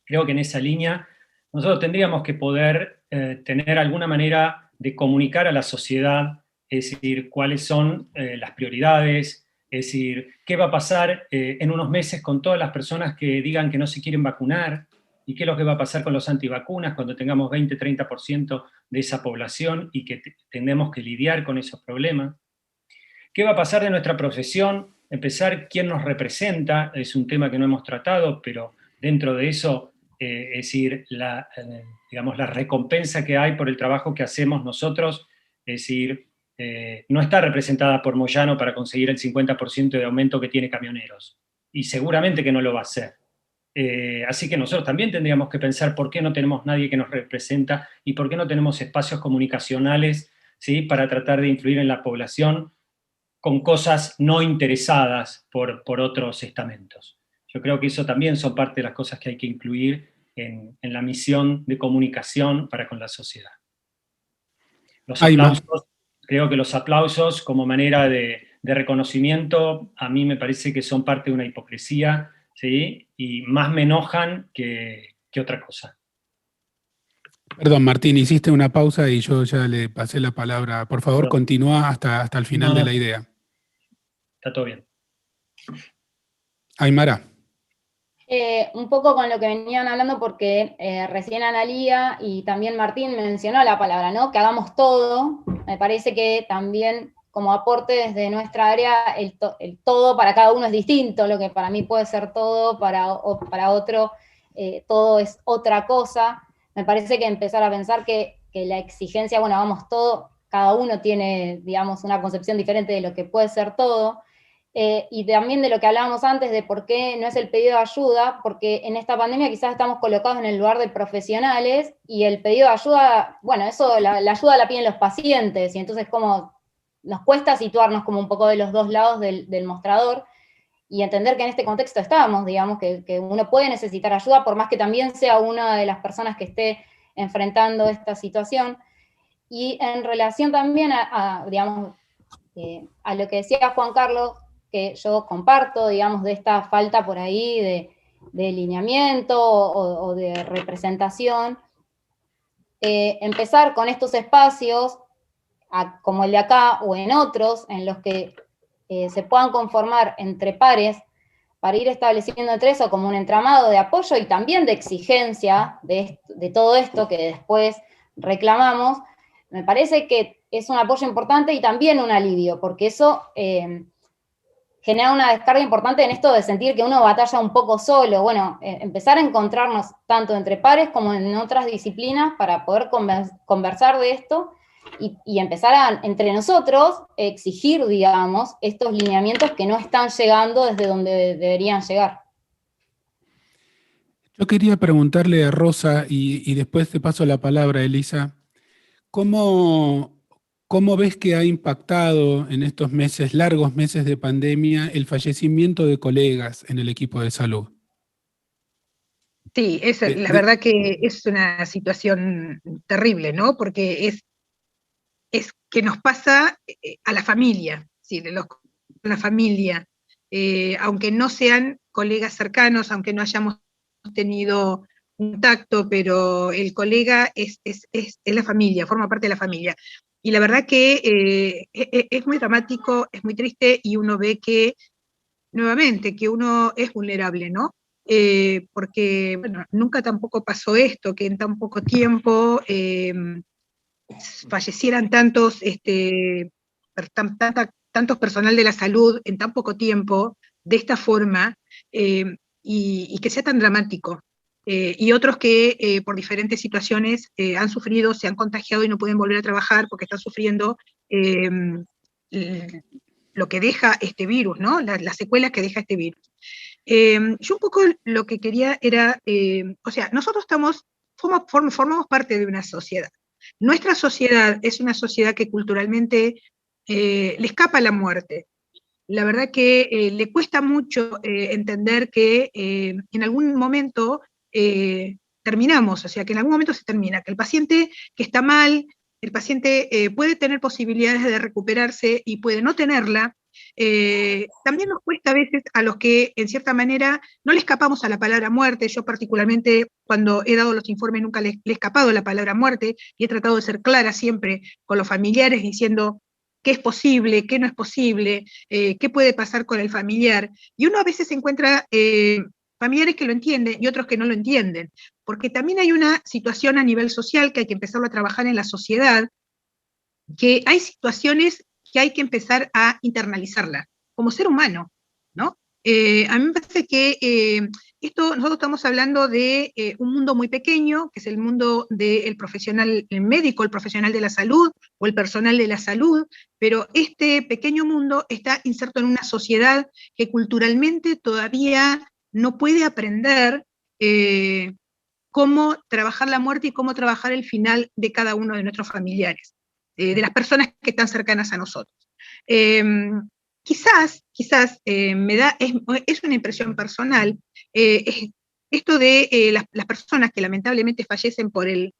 Creo que en esa línea nosotros tendríamos que poder tener alguna manera de comunicar a la sociedad, es decir, cuáles son las prioridades, es decir, qué va a pasar en unos meses con todas las personas que digan que no se quieren vacunar, y qué es lo que va a pasar con los antivacunas cuando tengamos 20-30% de esa población y que tendremos que lidiar con esos problemas. ¿Qué va a pasar de nuestra profesión? Empezar, quién nos representa, es un tema que no hemos tratado, pero dentro de eso, es decir, digamos, la recompensa que hay por el trabajo que hacemos nosotros, es decir, no está representada por Moyano para conseguir el 50% de aumento que tiene camioneros, y seguramente que no lo va a hacer. Así que nosotros también tendríamos que pensar por qué no tenemos nadie que nos representa, y por qué no tenemos espacios comunicacionales, ¿sí? Para tratar de influir en la población con cosas no interesadas por otros estamentos. Yo creo que eso también son parte de las cosas que hay que incluir en la misión de comunicación para con la sociedad. Los aplausos, creo que los aplausos como manera de reconocimiento, a mí me parece que son parte de una hipocresía, ¿sí? Y más me enojan que otra cosa. Perdón, Martín, hiciste una pausa y yo ya le pasé la palabra. Por favor, Perdón. continúa hasta el final de la idea. Está todo bien. Aymara. Un poco con lo que venían hablando, porque recién Analía y también Martín mencionó la palabra, ¿no? Que hagamos todo. Me parece que también como aporte desde nuestra área, el todo para cada uno es distinto. Lo que para mí puede ser todo, para otro todo es otra cosa. Me parece que empezar a pensar que la exigencia, bueno, hagamos todo, cada uno tiene, digamos, una concepción diferente de lo que puede ser todo. Y también de lo que hablábamos antes, de por qué no es el pedido de ayuda, porque en esta pandemia quizás estamos colocados en el lugar de profesionales, y el pedido de ayuda, bueno, eso, la ayuda la piden los pacientes, y entonces como nos cuesta situarnos como un poco de los dos lados del mostrador, y entender que en este contexto estamos, digamos, que uno puede necesitar ayuda, por más que también sea una de las personas que esté enfrentando esta situación. Y en relación también digamos, a lo que decía Juan Carlos, que yo comparto, digamos, de esta falta por ahí de lineamiento o de representación, empezar con estos espacios, como el de acá o en otros, en los que se puedan conformar entre pares, para ir estableciendo entre eso como un entramado de apoyo y también de exigencia de todo esto que después reclamamos. Me parece que es un apoyo importante y también un alivio, porque eso genera una descarga importante en esto de sentir que uno batalla un poco solo. Bueno, empezar a encontrarnos tanto entre pares como en otras disciplinas para poder conversar de esto y empezar entre nosotros exigir, digamos, estos lineamientos que no están llegando desde donde deberían llegar. Yo quería preguntarle a Rosa, y después te paso la palabra, Elisa, ¿cómo ves que ha impactado en estos meses, largos meses de pandemia, el fallecimiento de colegas en el equipo de salud? Sí, la verdad que es una situación terrible, ¿no? Porque es que nos pasa a la familia, ¿sí? A la familia, aunque no sean colegas cercanos, aunque no hayamos tenido un tacto, pero el colega es la familia, forma parte de la familia. Y la verdad que es muy dramático, es muy triste, y uno ve que, nuevamente, que uno es vulnerable, ¿no? Porque, bueno, nunca tampoco pasó esto, que en tan poco tiempo fallecieran tantos personal de la salud en tan poco tiempo, de esta forma, y que sea tan dramático. y otros que por diferentes situaciones han sufrido, se han contagiado y no pueden volver a trabajar porque están sufriendo lo que deja este virus, ¿no? Las secuelas que deja este virus. Yo un poco lo que quería era, o sea, nosotros formamos parte de una sociedad. Nuestra sociedad es una sociedad que culturalmente le escapa a la muerte. La verdad que le cuesta mucho entender que en algún momento terminamos, o sea, que en algún momento se termina, que el paciente que está mal, el paciente puede tener posibilidades de recuperarse y puede no tenerla. También nos cuesta a veces a los que en cierta manera no le escapamos a la palabra muerte. Yo particularmente cuando he dado los informes nunca le he escapado a la palabra muerte y he tratado de ser clara siempre con los familiares diciendo qué es posible, qué no es posible, qué puede pasar con el familiar. Y uno a veces encuentra familiares que lo entienden y otros que no lo entienden, porque también hay una situación a nivel social que hay que empezarlo a trabajar en la sociedad, que hay situaciones que hay que empezar a internalizarla como ser humano, ¿no? A mí me parece que nosotros estamos hablando de un mundo muy pequeño, que es el mundo del profesional, el médico, el profesional de la salud, o el personal de la salud, pero este pequeño mundo está inserto en una sociedad que culturalmente todavía no puede aprender cómo trabajar la muerte y cómo trabajar el final de cada uno de nuestros familiares, de las personas que están cercanas a nosotros. Quizás es una impresión personal, esto de las personas que lamentablemente fallecen por el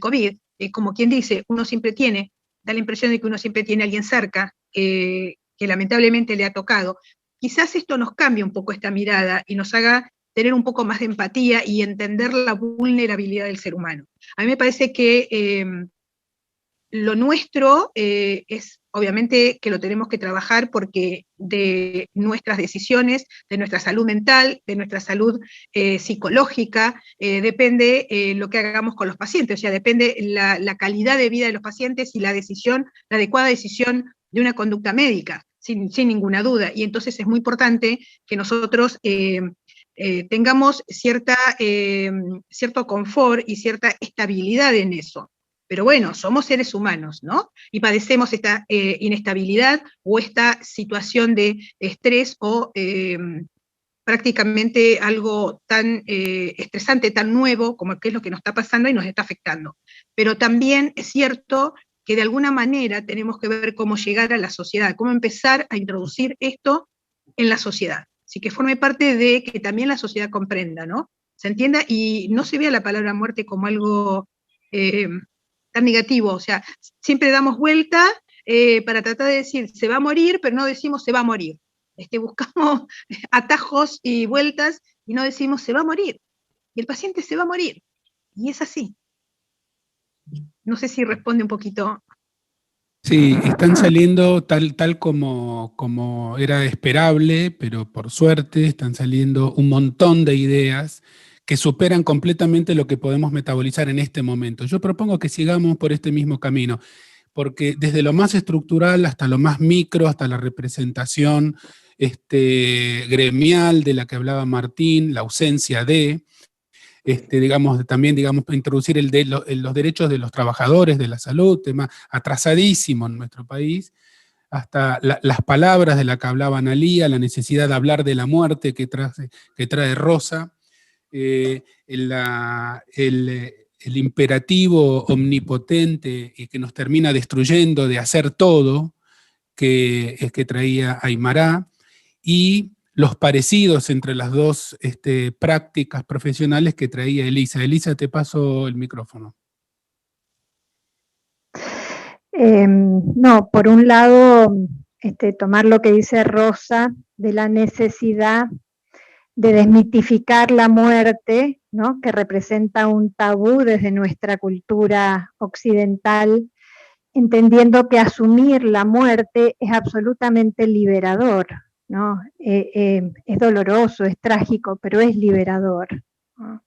COVID, como quien dice, da la impresión de que uno siempre tiene a alguien cerca, que lamentablemente le ha tocado. Quizás esto nos cambie un poco esta mirada y nos haga tener un poco más de empatía y entender la vulnerabilidad del ser humano. A mí me parece que lo nuestro es, obviamente, que lo tenemos que trabajar porque de nuestras decisiones, de nuestra salud mental, de nuestra salud psicológica, depende lo que hagamos con los pacientes, o sea, depende la calidad de vida de los pacientes y la adecuada decisión de una conducta médica, sin ninguna duda. Y entonces es muy importante que nosotros tengamos cierto confort y cierta estabilidad en eso. Pero bueno, somos seres humanos, ¿no? Y padecemos esta inestabilidad o esta situación de estrés o prácticamente algo tan estresante, tan nuevo, como que es lo que nos está pasando y nos está afectando. Pero también es cierto que de alguna manera tenemos que ver cómo llegar a la sociedad, cómo empezar a introducir esto en la sociedad. Así que forme parte de que también la sociedad comprenda, ¿no? Se entienda y no se vea la palabra muerte como algo tan negativo, o sea, siempre damos vuelta para tratar de decir se va a morir, pero no decimos se va a morir. Buscamos atajos y vueltas y no decimos se va a morir. Y el paciente se va a morir. Y es así. No sé si responde un poquito. Sí, están saliendo tal como era esperable, pero por suerte están saliendo un montón de ideas que superan completamente lo que podemos metabolizar en este momento. Yo propongo que sigamos por este mismo camino, porque desde lo más estructural hasta lo más micro, hasta la representación gremial de la que hablaba Martín, la ausencia de, también introducir los derechos de los trabajadores de la salud, tema atrasadísimo en nuestro país, hasta las palabras de la que hablaba Analía, la necesidad de hablar de la muerte que trae Rosa, el imperativo omnipotente y que nos termina destruyendo de hacer todo, que traía Aymará, y los parecidos entre las dos prácticas profesionales que traía Elisa. Elisa, te paso el micrófono. No, por un lado, tomar lo que dice Rosa de la necesidad de desmitificar la muerte, ¿no? Que representa un tabú desde nuestra cultura occidental, entendiendo que asumir la muerte es absolutamente liberador, ¿no? Es doloroso, es trágico, pero es liberador, ¿no?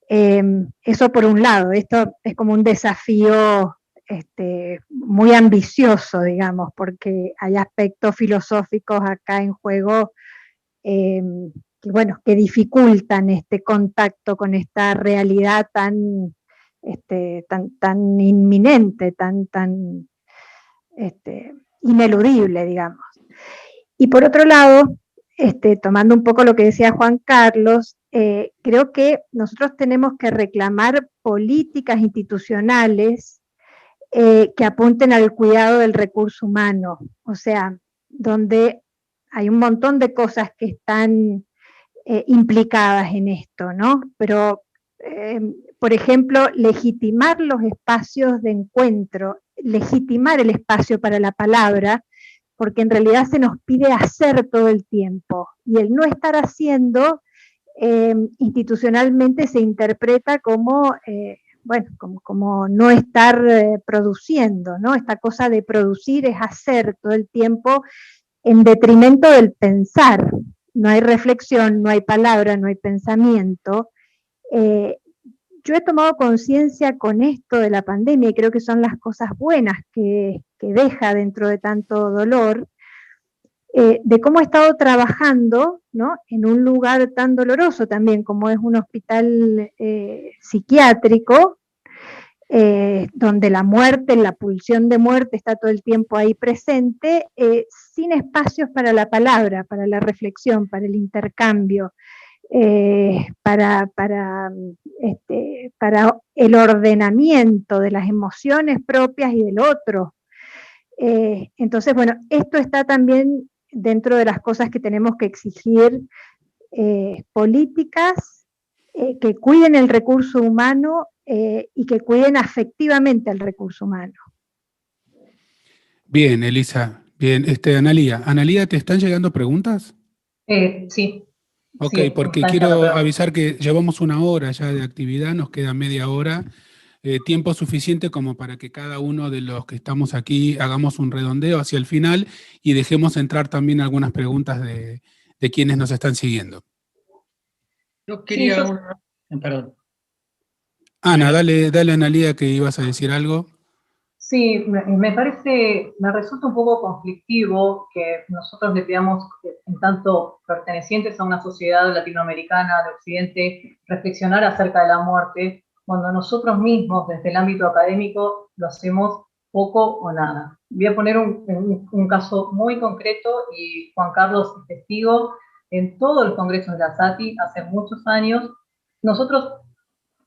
Eso por un lado, esto es como un desafío muy ambicioso, digamos, porque hay aspectos filosóficos acá en juego que bueno, que dificultan este contacto con esta realidad tan inminente, tan ineludible, digamos. Y por otro lado, tomando un poco lo que decía Juan Carlos, creo que nosotros tenemos que reclamar políticas institucionales que apunten al cuidado del recurso humano, o sea, donde hay un montón de cosas que están implicadas en esto, ¿no? Pero, por ejemplo, legitimar los espacios de encuentro, legitimar el espacio para la palabra, porque en realidad se nos pide hacer todo el tiempo, y el no estar haciendo institucionalmente se interpreta como, bueno, como no estar produciendo, ¿no? Esta cosa de producir es hacer todo el tiempo en detrimento del pensar. No hay reflexión, no hay palabra, no hay pensamiento. Yo he tomado conciencia con esto de la pandemia y creo que son las cosas buenas que deja dentro de tanto dolor, de cómo he estado trabajando, ¿no?, en un lugar tan doloroso también como es un hospital psiquiátrico, donde la muerte, la pulsión de muerte está todo el tiempo ahí presente, sin espacios para la palabra, para la reflexión, para el intercambio, para el ordenamiento de las emociones propias y del otro. Entonces, bueno, esto está también dentro de las cosas que tenemos que exigir, políticas que cuiden el recurso humano y que cuiden afectivamente al recurso humano. Bien, Elisa. Bien, Analía. Analía, ¿te están llegando preguntas? Sí. Ok, sí, porque quiero avisar que llevamos 1 hora ya de actividad, nos queda media hora, tiempo suficiente como para que cada uno de los que estamos aquí hagamos un redondeo hacia el final y dejemos entrar también algunas preguntas de quienes nos están siguiendo. Yo quería perdón. Ana, dale Analía, que ibas a decir algo. Sí, me resulta un poco conflictivo que nosotros le pidamos, en tanto pertenecientes a una sociedad latinoamericana de Occidente, reflexionar acerca de la muerte, cuando nosotros mismos, desde el ámbito académico, lo hacemos poco o nada. Voy a poner un caso muy concreto, y Juan Carlos es testigo. En todos los congresos de la SATI, hace muchos años, nosotros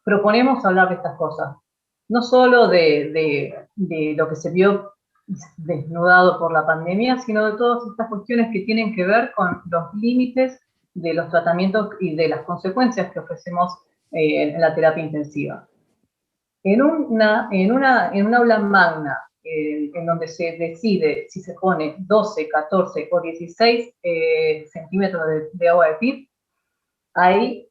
proponemos hablar de estas cosas. No solo de lo que se vio desnudado por la pandemia, sino de todas estas cuestiones que tienen que ver con los límites de los tratamientos y de las consecuencias que ofrecemos en la terapia intensiva. En un aula magna, en donde se decide si se pone 12, 14 o 16 centímetros de agua de PIB, hay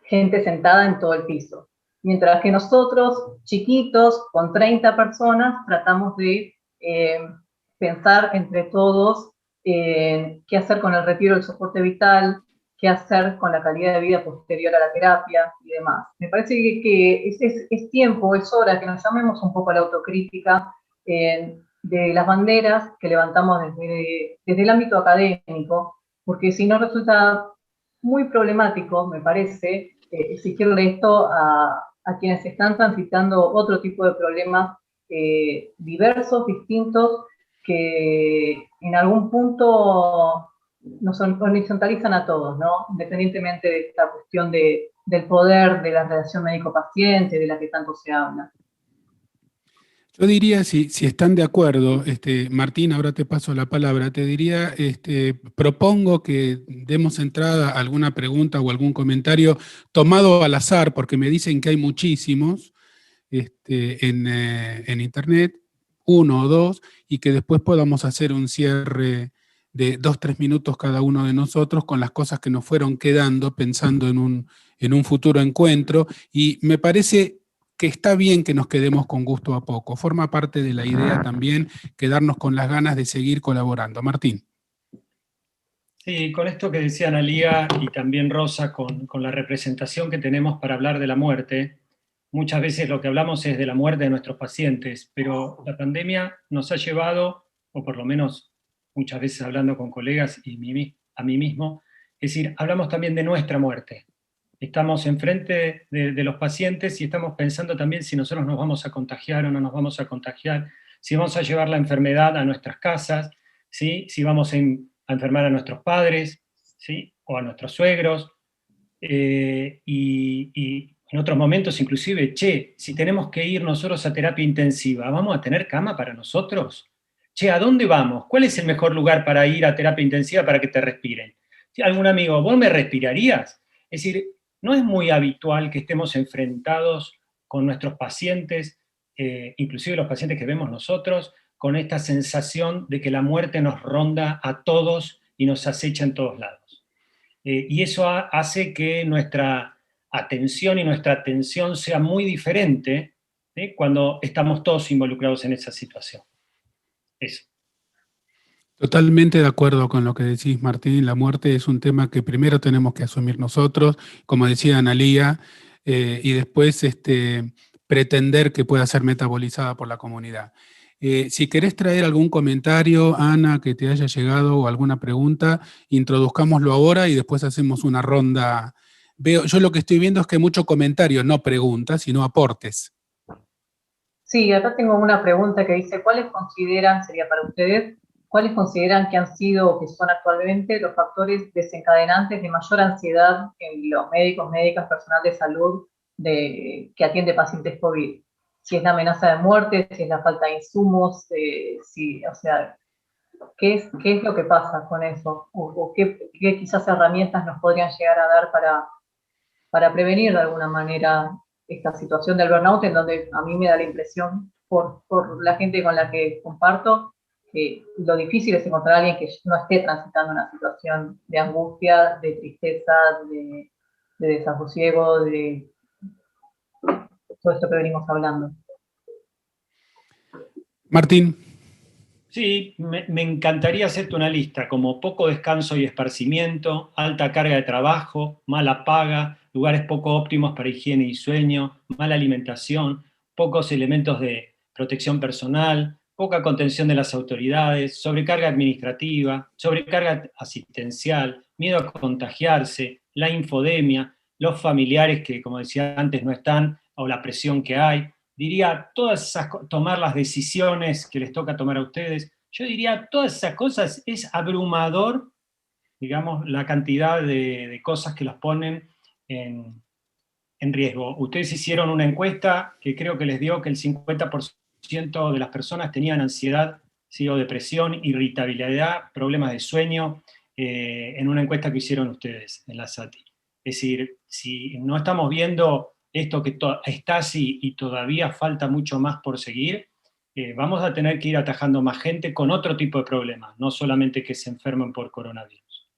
gente sentada en todo el piso. Mientras que nosotros, chiquitos, con 30 personas, tratamos de pensar entre todos qué hacer con el retiro del soporte vital, qué hacer con la calidad de vida posterior a la terapia y demás. Me parece que es tiempo, es hora que nos llamemos un poco a la autocrítica de las banderas que levantamos desde el ámbito académico, porque si no resulta muy problemático, me parece, exigirle esto a quienes están transitando otro tipo de problemas diversos, distintos, que en algún punto nos horizontalizan a todos, ¿no? Independientemente de esta cuestión del poder, de la relación médico-paciente, de la que tanto se habla. Yo diría, si están de acuerdo, Martín, ahora te paso la palabra, te diría, propongo que demos entrada a alguna pregunta o algún comentario tomado al azar, porque me dicen que hay muchísimos en Internet, 1 o 2, y que después podamos hacer un cierre de 2-3 minutos cada uno de nosotros con las cosas que nos fueron quedando pensando en un futuro encuentro, y me parece que está bien que nos quedemos con gusto a poco. Forma parte de la idea también quedarnos con las ganas de seguir colaborando. Martín. Sí, con esto que decía Analía y también Rosa, con la representación que tenemos para hablar de la muerte, muchas veces lo que hablamos es de la muerte de nuestros pacientes, pero la pandemia nos ha llevado, o por lo menos muchas veces hablando con colegas y a mí mismo, Es decir, hablamos también de nuestra muerte. Estamos enfrente de los pacientes y estamos pensando también si nosotros nos vamos a contagiar o no nos vamos a contagiar, si vamos a llevar la enfermedad a nuestras casas, ¿sí? Si vamos a enfermar a nuestros padres, ¿sí? O a nuestros suegros, y en otros momentos inclusive, si tenemos que ir nosotros a terapia intensiva, ¿vamos a tener cama para nosotros? ¿A dónde vamos? ¿Cuál es el mejor lugar para ir a terapia intensiva para que te respiren? ¿Algún amigo, vos me respirarías? Es decir, no es muy habitual que estemos enfrentados con nuestros pacientes, inclusive los pacientes que vemos nosotros, con esta sensación de que la muerte nos ronda a todos y nos acecha en todos lados. Y eso hace que nuestra atención y nuestra atención sea muy diferente, ¿sí? Cuando estamos todos involucrados en esa situación. Eso. Totalmente de acuerdo con lo que decís, Martín. La muerte es un tema que primero tenemos que asumir nosotros, como decía Analía, y después pretender que pueda ser metabolizada por la comunidad. Si querés traer algún comentario, Ana, que te haya llegado o alguna pregunta, introduzcámoslo ahora y después hacemos una ronda. Yo lo que estoy viendo es que hay mucho comentario, no preguntas, sino aportes. Sí, acá tengo una pregunta que dice, ¿cuáles consideran, sería para ustedes, cuáles consideran que han sido o que son actualmente los factores desencadenantes de mayor ansiedad en los médicos, médicas, personal de salud que atiende pacientes COVID? Si es la amenaza de muerte, si es la falta de insumos, o sea, ¿qué es lo que pasa con eso? ¿O qué quizás herramientas nos podrían llegar a dar para prevenir de alguna manera esta situación del burnout, en donde a mí me da la impresión, por la gente con la que comparto, que lo difícil es encontrar a alguien que no esté transitando una situación de angustia, de tristeza, de desasosiego, de todo esto que venimos hablando. Martín. Sí, me encantaría hacerte una lista, como poco descanso y esparcimiento, alta carga de trabajo, mala paga, lugares poco óptimos para higiene y sueño, mala alimentación, pocos elementos de protección personal, poca contención de las autoridades, sobrecarga administrativa, sobrecarga asistencial, miedo a contagiarse, la infodemia, los familiares que, como decía antes, no están, o la presión que hay. Diría, todas esas tomar las decisiones que les toca tomar a ustedes, yo diría, todas esas cosas es abrumador, digamos, la cantidad de cosas que los ponen en riesgo. Ustedes hicieron una encuesta que creo que les dio que el 50% de las personas tenían ansiedad, ¿sí? O depresión, irritabilidad, problemas de sueño, en una encuesta que hicieron ustedes en la SATI. Es decir, si no estamos viendo esto que está así y todavía falta mucho más por seguir, vamos a tener que ir atajando más gente con otro tipo de problemas, no solamente que se enfermen por coronavirus.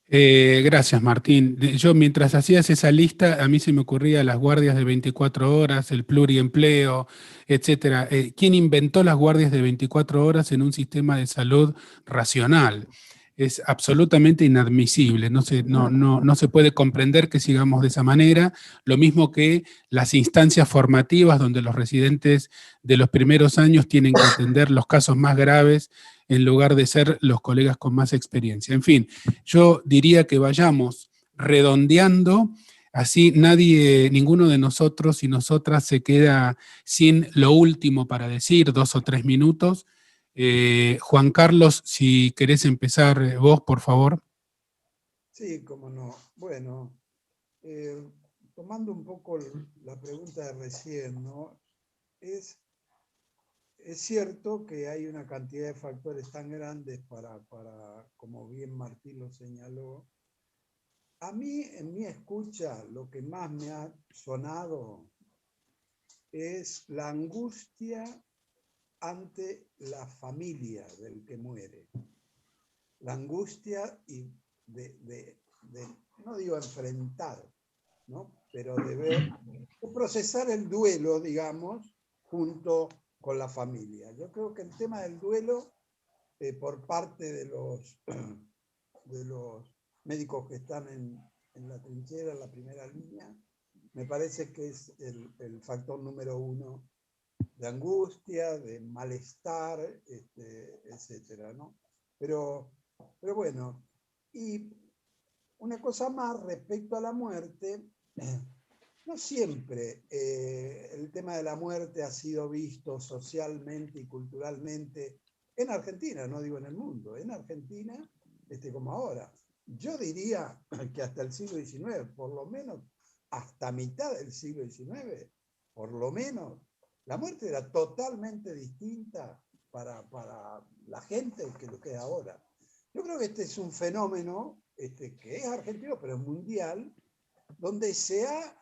Gracias, Martín. Yo mientras hacías esa lista, a mí se me ocurría las guardias de 24 horas, el pluriempleo, etcétera. ¿Quién inventó las guardias de 24 horas en un sistema de salud racional? Es absolutamente inadmisible, no se puede comprender que sigamos de esa manera, lo mismo que las instancias formativas donde los residentes de los primeros años tienen que atender los casos más graves en lugar de ser los colegas con más experiencia. En fin, yo diría que vayamos redondeando, así ninguno de nosotros y nosotras se queda sin lo último para decir, 2 o 3 minutos. Juan Carlos, si querés empezar vos, por favor. Sí, cómo no. Bueno, tomando un poco la pregunta de recién, ¿no? Es cierto que hay una cantidad de factores tan grandes para, como bien Martín lo señaló. A mí, en mi escucha, lo que más me ha sonado es la angustia ante la familia del que muere. La angustia y de no digo enfrentar, ¿no? Pero de procesar el duelo, digamos, junto con la familia. Yo creo que el tema del duelo, por parte de los médicos que están en la trinchera, en la primera línea, me parece que es el factor número 1 de angustia, de malestar, etcétera, ¿no? Pero bueno, Y una cosa más respecto a la muerte, no siempre el tema de la muerte ha sido visto socialmente y culturalmente en Argentina, no digo en el mundo, en Argentina, como ahora. Yo diría que hasta el siglo XIX, por lo menos hasta mitad del siglo XIX, por lo menos, la muerte era totalmente distinta para la gente que lo que es ahora. Yo creo que este es un fenómeno que es argentino, pero es mundial, donde se ha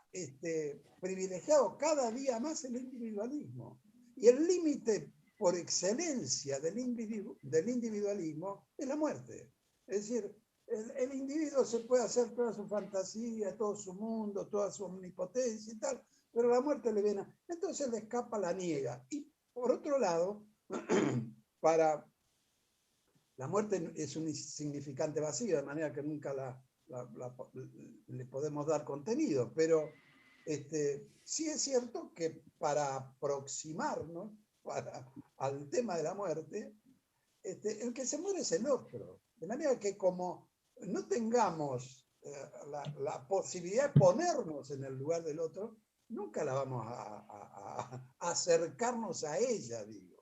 privilegiado cada día más el individualismo. Y el límite por excelencia del individualismo es la muerte. Es decir, el individuo se puede hacer toda su fantasía, todo su mundo, toda su omnipotencia y tal, pero la muerte le viene. Entonces le escapa, la niega. Y por otro lado, para la muerte es un insignificante vacío, de manera que nunca le podemos dar contenido, pero sí es cierto que para aproximarnos al tema de la muerte, el que se muere es el otro. De manera que como no tengamos la posibilidad de ponernos en el lugar del otro, nunca la vamos a acercarnos a ella, digo.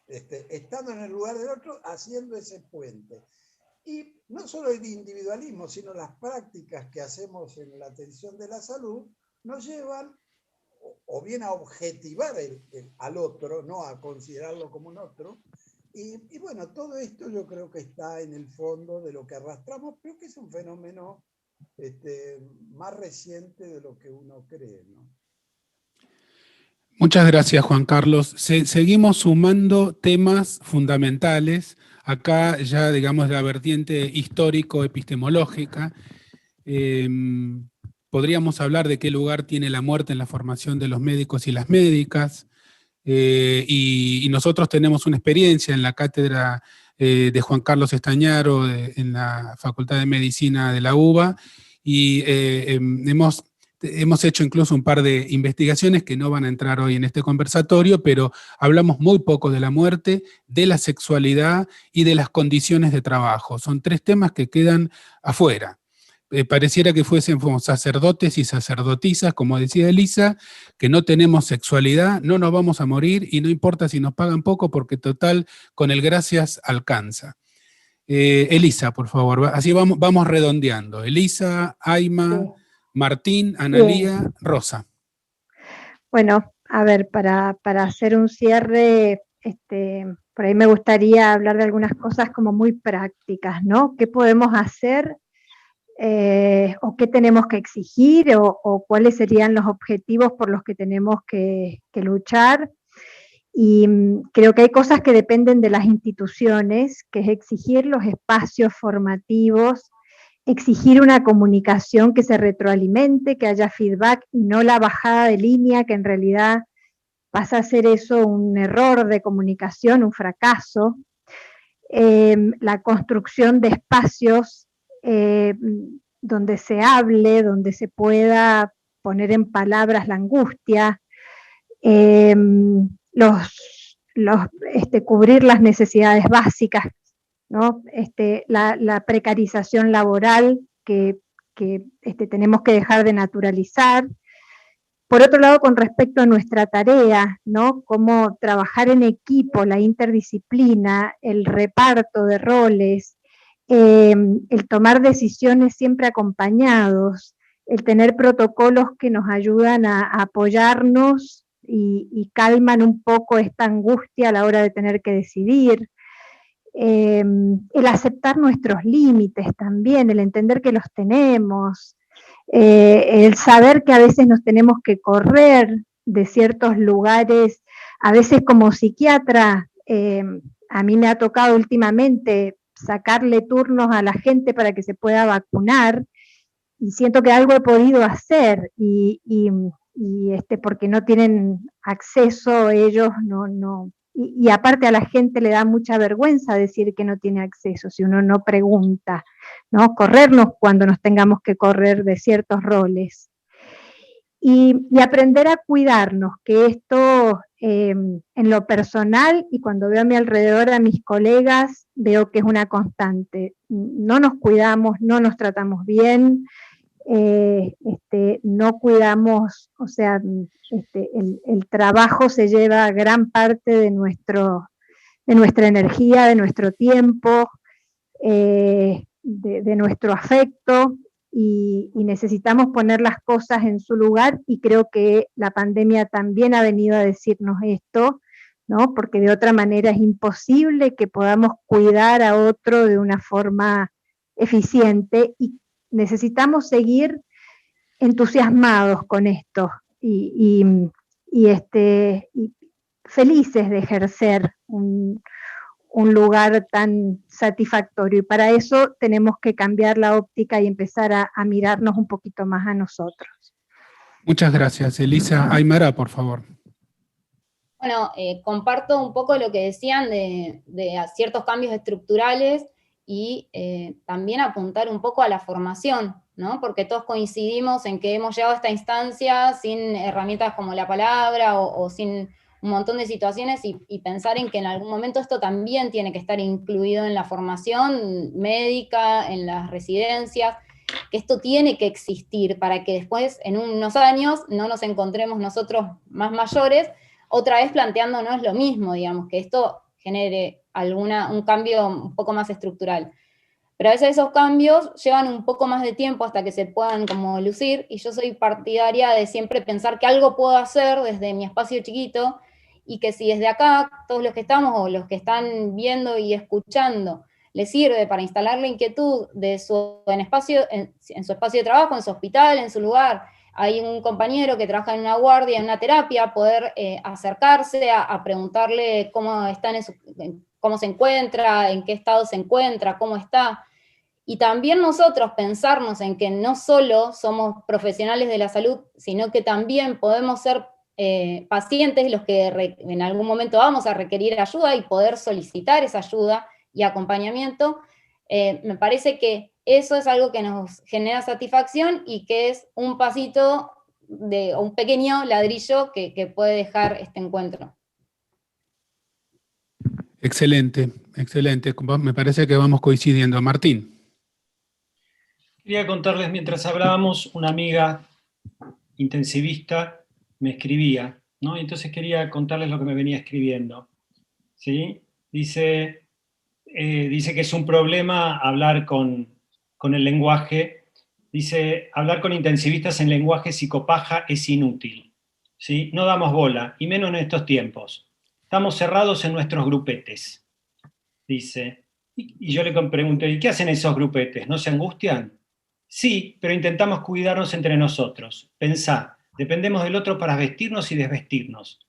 Estando en el lugar del otro, haciendo ese puente. Y no solo el individualismo, sino las prácticas que hacemos en la atención de la salud, nos llevan o bien a objetivar al otro, no a considerarlo como un otro. Y bueno, todo esto yo creo que está en el fondo de lo que arrastramos, pero que es un fenómeno más reciente de lo que uno cree, ¿no? Muchas gracias, Juan Carlos. Seguimos sumando temas fundamentales. Acá ya, digamos, la vertiente histórico-epistemológica. Podríamos hablar de qué lugar tiene la muerte en la formación de los médicos y las médicas. Y nosotros tenemos una experiencia en la cátedra de Juan Carlos Estañaro en la Facultad de Medicina de la UBA, y hemos hecho incluso un par de investigaciones que no van a entrar hoy en este conversatorio, pero hablamos muy poco de la muerte, de la sexualidad y de las condiciones de trabajo. Son tres temas que quedan afuera. Pareciera que fuésemos sacerdotes y sacerdotisas, como decía Elisa, que no tenemos sexualidad, no nos vamos a morir y no importa si nos pagan poco porque total, con el gracias alcanza. Elisa, por favor, así vamos redondeando. Elisa, Aima, sí. Martín, Analía, sí. Rosa. Bueno, a ver, para hacer un cierre, por ahí me gustaría hablar de algunas cosas como muy prácticas, ¿no? ¿Qué podemos hacer? O qué tenemos que exigir, o cuáles serían los objetivos por los que tenemos que luchar. Y creo que hay cosas que dependen de las instituciones, que es exigir los espacios formativos, exigir una comunicación que se retroalimente, que haya feedback y no la bajada de línea, que en realidad pasa a ser eso un error de comunicación, un fracaso. La construcción de espacios donde se hable, donde se pueda poner en palabras la angustia, cubrir las necesidades básicas, ¿no? La precarización laboral que tenemos que dejar de naturalizar. Por otro lado, con respecto a nuestra tarea, ¿no? Cómo trabajar en equipo, la interdisciplina, el reparto de roles, el tomar decisiones siempre acompañados, el tener protocolos que nos ayudan a apoyarnos y calman un poco esta angustia a la hora de tener que decidir, el aceptar nuestros límites también, el entender que los tenemos, el saber que a veces nos tenemos que correr de ciertos lugares. A veces como psiquiatra, a mí me ha tocado últimamente sacarle turnos a la gente para que se pueda vacunar, y siento que algo he podido hacer, y porque no tienen acceso ellos, y aparte a la gente le da mucha vergüenza decir que no tiene acceso si uno no pregunta, ¿no? Corrernos cuando nos tengamos que correr de ciertos roles. y aprender a cuidarnos, que esto en lo personal y cuando veo a mi alrededor a mis colegas, veo que es una constante. No nos cuidamos, no nos tratamos bien, no cuidamos, o sea, el trabajo se lleva gran parte de nuestra energía, de nuestro tiempo, de nuestro afecto, y necesitamos poner las cosas en su lugar, y creo que la pandemia también ha venido a decirnos esto, ¿no? Porque de otra manera es imposible que podamos cuidar a otro de una forma eficiente, y necesitamos seguir entusiasmados con esto y felices de ejercer un lugar tan satisfactorio. Y para eso tenemos que cambiar la óptica y empezar a mirarnos un poquito más a nosotros. Muchas gracias. Elisa. Aymara, por favor. Bueno, comparto un poco lo que decían de ciertos cambios estructurales y también apuntar un poco a la formación, ¿no? Porque todos coincidimos en que hemos llegado a esta instancia sin herramientas como la palabra o sin un montón de situaciones, y pensar en que en algún momento esto también tiene que estar incluido en la formación médica, en las residencias, que esto tiene que existir para que después, en unos años, no nos encontremos nosotros más mayores, otra vez planteándonos lo mismo, digamos, que esto genere un cambio un poco más estructural. Pero a veces esos cambios llevan un poco más de tiempo hasta que se puedan como lucir, y yo soy partidaria de siempre pensar que algo puedo hacer desde mi espacio chiquito, y que si desde acá, todos los que estamos o los que están viendo y escuchando, les sirve para instalar la inquietud de en su espacio de trabajo, en su hospital, en su lugar, hay un compañero que trabaja en una guardia, en una terapia, poder acercarse a preguntarle cómo cómo se encuentra, en qué estado se encuentra, cómo está. Y también nosotros pensarnos en que no solo somos profesionales de la salud, sino que también podemos ser pacientes los que en algún momento vamos a requerir ayuda, y poder solicitar esa ayuda y acompañamiento. Me parece que eso es algo que nos genera satisfacción y que es un pasito, un pequeño ladrillo que puede dejar este encuentro. Excelente, excelente. Me parece que vamos coincidiendo. Martín. Quería contarles, mientras hablábamos, una amiga intensivista me escribía, ¿no? Entonces quería contarles lo que me venía escribiendo, ¿sí? Dice que es un problema hablar con el lenguaje. Dice, hablar con intensivistas en lenguaje psicopaja es inútil, ¿sí? No damos bola, y menos en estos tiempos. Estamos cerrados en nuestros grupetes, dice. Y yo le pregunté, ¿y qué hacen esos grupetes? ¿No se angustian? Sí, pero intentamos cuidarnos entre nosotros. Pensá, dependemos del otro para vestirnos y desvestirnos.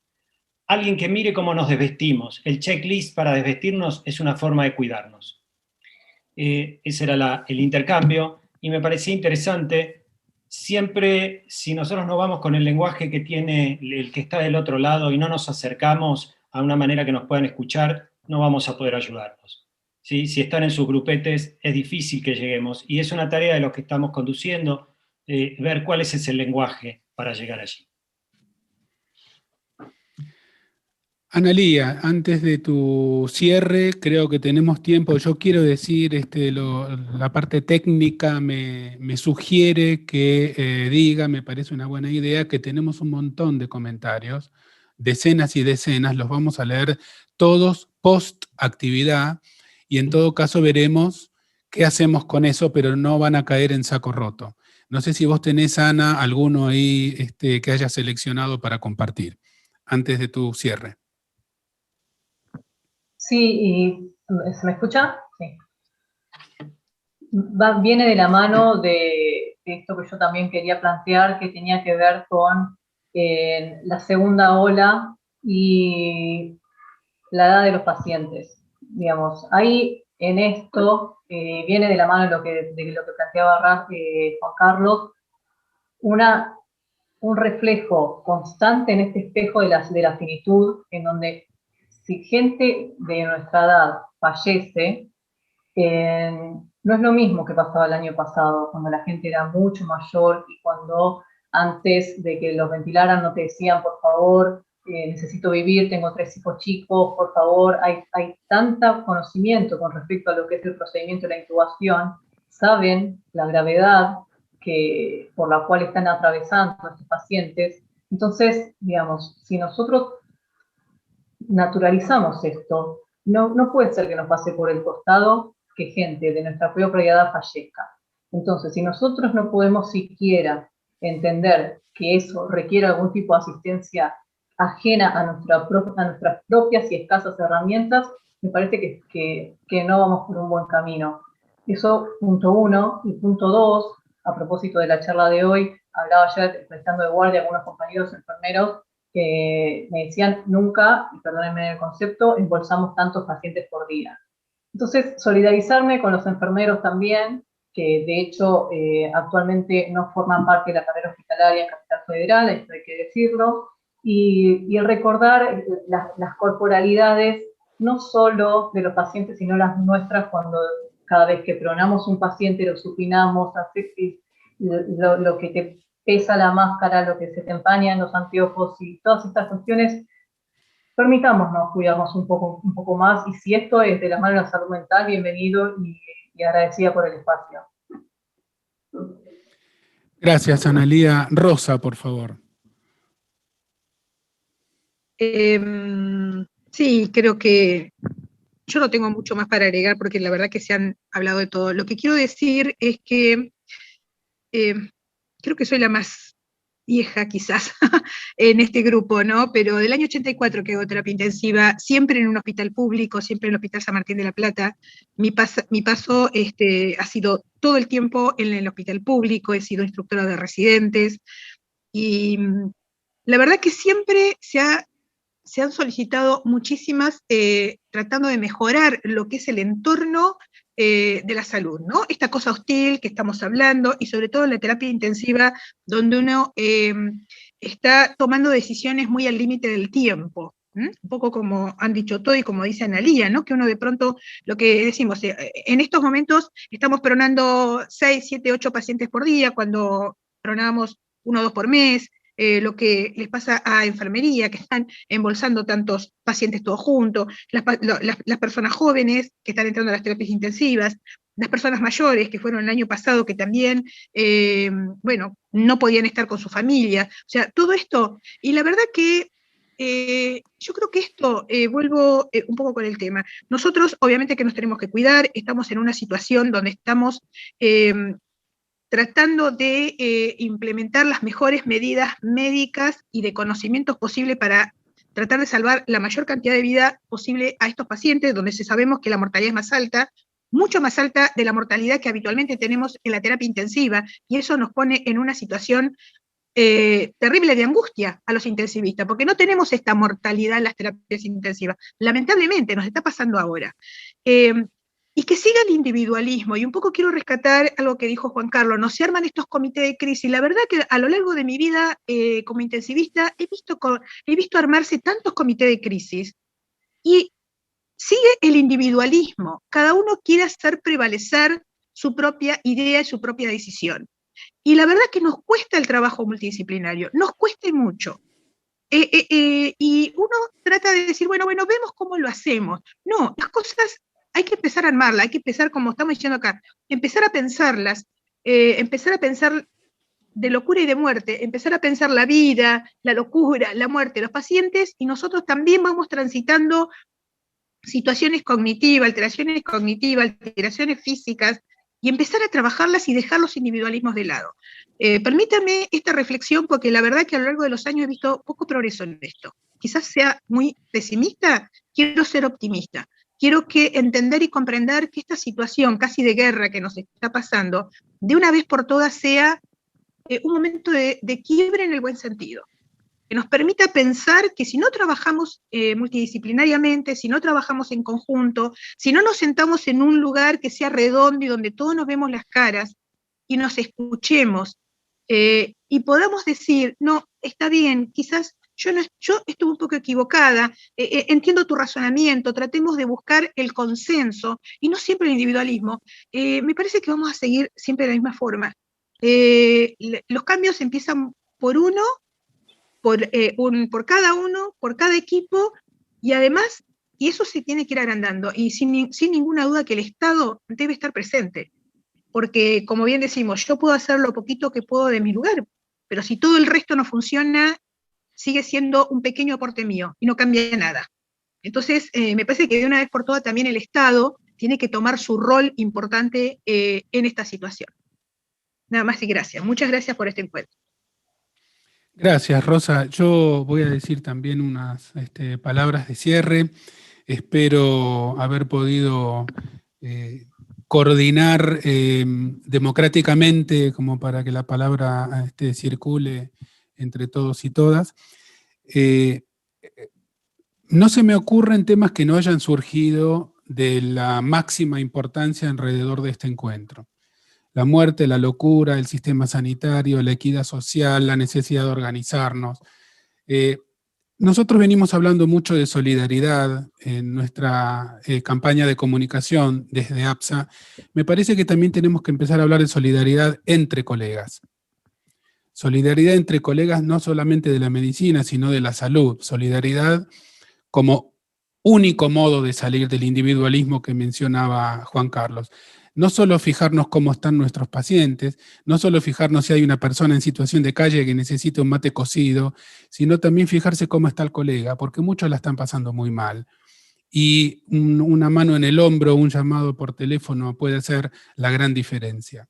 Alguien que mire cómo nos desvestimos. El checklist para desvestirnos es una forma de cuidarnos. Ese era el intercambio, y me parecía interesante. Siempre, si nosotros no vamos con el lenguaje que tiene el que está del otro lado y no nos acercamos a una manera que nos puedan escuchar, no vamos a poder ayudarnos. ¿Sí? Si están en sus grupetes, es difícil que lleguemos, y es una tarea de los que estamos conduciendo, ver cuál es ese lenguaje para llegar allí. Analía, antes de tu cierre, creo que tenemos tiempo. Yo quiero decir, la parte técnica me sugiere que diga, me parece una buena idea, que tenemos un montón de comentarios, decenas y decenas, los vamos a leer todos post actividad, y en todo caso veremos qué hacemos con eso, pero no van a caer en saco roto. No sé si vos tenés, Ana, alguno ahí que hayas seleccionado para compartir, antes de tu cierre. Sí, ¿se me escucha? Sí. Viene de la mano de esto que yo también quería plantear, que tenía que ver con la segunda ola y la edad de los pacientes. Digamos, ahí en esto viene de la mano de lo que planteaba Juan Carlos, un reflejo constante en este espejo de la finitud, en donde si gente de nuestra edad fallece, no es lo mismo que pasaba el año pasado, cuando la gente era mucho mayor y cuando antes de que los ventilaran no te decían, por favor, necesito vivir, tengo 3 hijos chicos, por favor. Hay tanto conocimiento con respecto a lo que es el procedimiento de la intubación, saben la gravedad por la cual están atravesando estos pacientes. Entonces, digamos, si nosotros naturalizamos esto, no puede ser que nos pase por el costado que gente de nuestra propia edad fallezca. Entonces, si nosotros no podemos siquiera entender que eso requiere algún tipo de asistencia ajena a nuestras propias y escasas herramientas, me parece que no vamos por un buen camino. Eso, punto 1. Y punto 2, a propósito de la charla de hoy, hablaba ayer, prestando de guardia a algunos compañeros enfermeros, que me decían, nunca, y perdónenme el concepto, embolsamos tantos pacientes por día. Entonces, solidarizarme con los enfermeros también, que de hecho actualmente no forman parte de la carrera hospitalaria en Capital Federal, esto hay que decirlo, y el recordar las corporalidades, no solo de los pacientes, sino las nuestras, cuando cada vez que pronamos un paciente, lo supinamos, lo que te pesa la máscara, lo que se te empaña en los anteojos y todas estas cuestiones. Permitámonos cuidarnos un poco más, y si esto es de la mano de la salud mental, bienvenido y agradecida por el espacio. Gracias, Analía. Rosa, por favor. Sí, creo que yo no tengo mucho más para agregar porque la verdad que se han hablado de todo. Lo que quiero decir es que creo que soy la más vieja quizás en este grupo, ¿no? Pero del año 84 que hago terapia intensiva, siempre en un hospital público, siempre en el Hospital San Martín de la Plata. Mi paso ha sido todo el tiempo en el hospital público, he sido instructora de residentes, y la verdad que siempre se han solicitado muchísimas, tratando de mejorar lo que es el entorno de la salud, ¿no? Esta cosa hostil que estamos hablando, y sobre todo en la terapia intensiva, donde uno está tomando decisiones muy al límite del tiempo, un poco como han dicho todo y como dice Analía, ¿no? Que uno de pronto, lo que decimos, en estos momentos estamos pronando 6, 7, 8 pacientes por día, cuando pronábamos 1 o 2 por mes. Lo que les pasa a enfermería, que están embolsando tantos pacientes todos juntos, las personas jóvenes que están entrando a las terapias intensivas, las personas mayores que fueron el año pasado, que también, bueno, no podían estar con su familia, o sea, todo esto, y la verdad que yo creo que esto, vuelvo un poco con el tema, nosotros obviamente que nos tenemos que cuidar, estamos en una situación donde estamos tratando de implementar las mejores medidas médicas y de conocimientos posibles para tratar de salvar la mayor cantidad de vida posible a estos pacientes, donde sabemos que la mortalidad es más alta, mucho más alta de la mortalidad que habitualmente tenemos en la terapia intensiva, y eso nos pone en una situación terrible de angustia a los intensivistas, porque no tenemos esta mortalidad en las terapias intensivas. Lamentablemente nos está pasando ahora. Y que siga el individualismo, y un poco quiero rescatar algo que dijo Juan Carlos, no se arman estos comités de crisis. La verdad que a lo largo de mi vida como intensivista he visto armarse tantos comités de crisis, y sigue el individualismo, cada uno quiere hacer prevalecer su propia idea y su propia decisión. Y la verdad que nos cuesta el trabajo multidisciplinario, nos cuesta mucho. Y uno trata de decir, bueno, vemos cómo lo hacemos. No, las cosas hay que empezar a armarlas, hay que empezar, como estamos diciendo acá, empezar a pensarlas, empezar a pensar de locura y de muerte, empezar a pensar la vida, la locura, la muerte, los pacientes, y nosotros también vamos transitando situaciones cognitivas, alteraciones físicas, y empezar a trabajarlas y dejar los individualismos de lado. Permítame esta reflexión, porque la verdad que a lo largo de los años he visto poco progreso en esto. Quizás sea muy pesimista, quiero ser optimista. Quiero entender y comprender que esta situación casi de guerra que nos está pasando, de una vez por todas sea un momento de quiebre en el buen sentido, que nos permita pensar que si no trabajamos multidisciplinariamente, si no trabajamos en conjunto, si no nos sentamos en un lugar que sea redondo y donde todos nos vemos las caras y nos escuchemos y podamos decir, no, está bien, quizás yo estuve un poco equivocada, entiendo tu razonamiento, tratemos de buscar el consenso y no siempre el individualismo, me parece que vamos a seguir siempre de la misma forma. Los cambios empiezan por uno, por cada uno, por cada equipo, y además, y eso se tiene que ir agrandando, y sin ninguna duda que el Estado debe estar presente, porque como bien decimos, yo puedo hacer lo poquito que puedo de mi lugar, pero si todo el resto no funciona, sigue siendo un pequeño aporte mío, y no cambia nada. Entonces, me parece que de una vez por todas también el Estado tiene que tomar su rol importante en esta situación. Nada más y gracias. Muchas gracias por este encuentro. Gracias, Rosa. Yo voy a decir también unas palabras de cierre. Espero haber podido coordinar democráticamente, como para que la palabra circule entre todos y todas. No se me ocurren temas que no hayan surgido de la máxima importancia alrededor de este encuentro. La muerte, la locura, el sistema sanitario, la equidad social, la necesidad de organizarnos. Nosotros venimos hablando mucho de solidaridad en nuestra campaña de comunicación desde APSA. Me parece que también tenemos que empezar a hablar de solidaridad entre colegas. Solidaridad entre colegas no solamente de la medicina, sino de la salud. Solidaridad como único modo de salir del individualismo que mencionaba Juan Carlos. No solo fijarnos cómo están nuestros pacientes, no solo fijarnos si hay una persona en situación de calle que necesita un mate cocido, sino también fijarse cómo está el colega, porque muchos la están pasando muy mal. Y una mano en el hombro, un llamado por teléfono puede hacer la gran diferencia.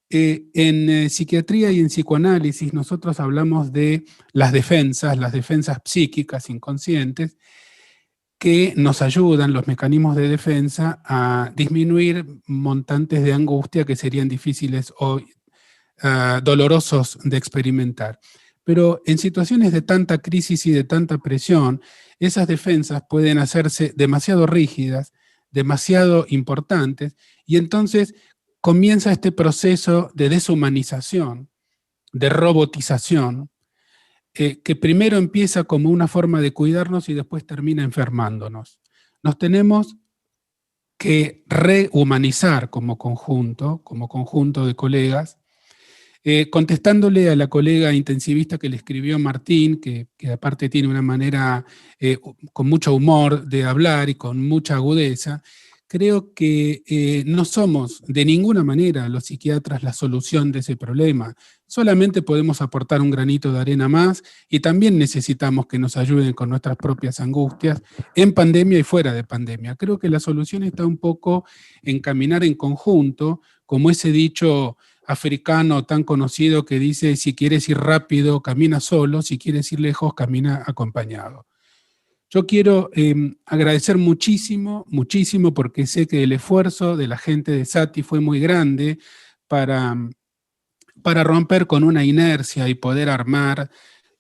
En psiquiatría y en psicoanálisis nosotros hablamos de las defensas psíquicas inconscientes, que nos ayudan, los mecanismos de defensa, a disminuir montantes de angustia que serían difíciles o dolorosos de experimentar. Pero en situaciones de tanta crisis y de tanta presión, esas defensas pueden hacerse demasiado rígidas, demasiado importantes, y entonces comienza este proceso de deshumanización, de robotización, que primero empieza como una forma de cuidarnos y después termina enfermándonos. Nos tenemos que rehumanizar como conjunto de colegas, contestándole a la colega intensivista que le escribió Martín, que aparte tiene una manera con mucho humor de hablar y con mucha agudeza. Creo que no somos de ninguna manera los psiquiatras la solución de ese problema. Solamente podemos aportar un granito de arena más, y también necesitamos que nos ayuden con nuestras propias angustias en pandemia y fuera de pandemia. Creo que la solución está un poco en caminar en conjunto, como ese dicho africano tan conocido que dice: si quieres ir rápido, camina solo; si quieres ir lejos, camina acompañado. Yo quiero agradecer muchísimo, muchísimo, porque sé que el esfuerzo de la gente de SATI fue muy grande para romper con una inercia y poder armar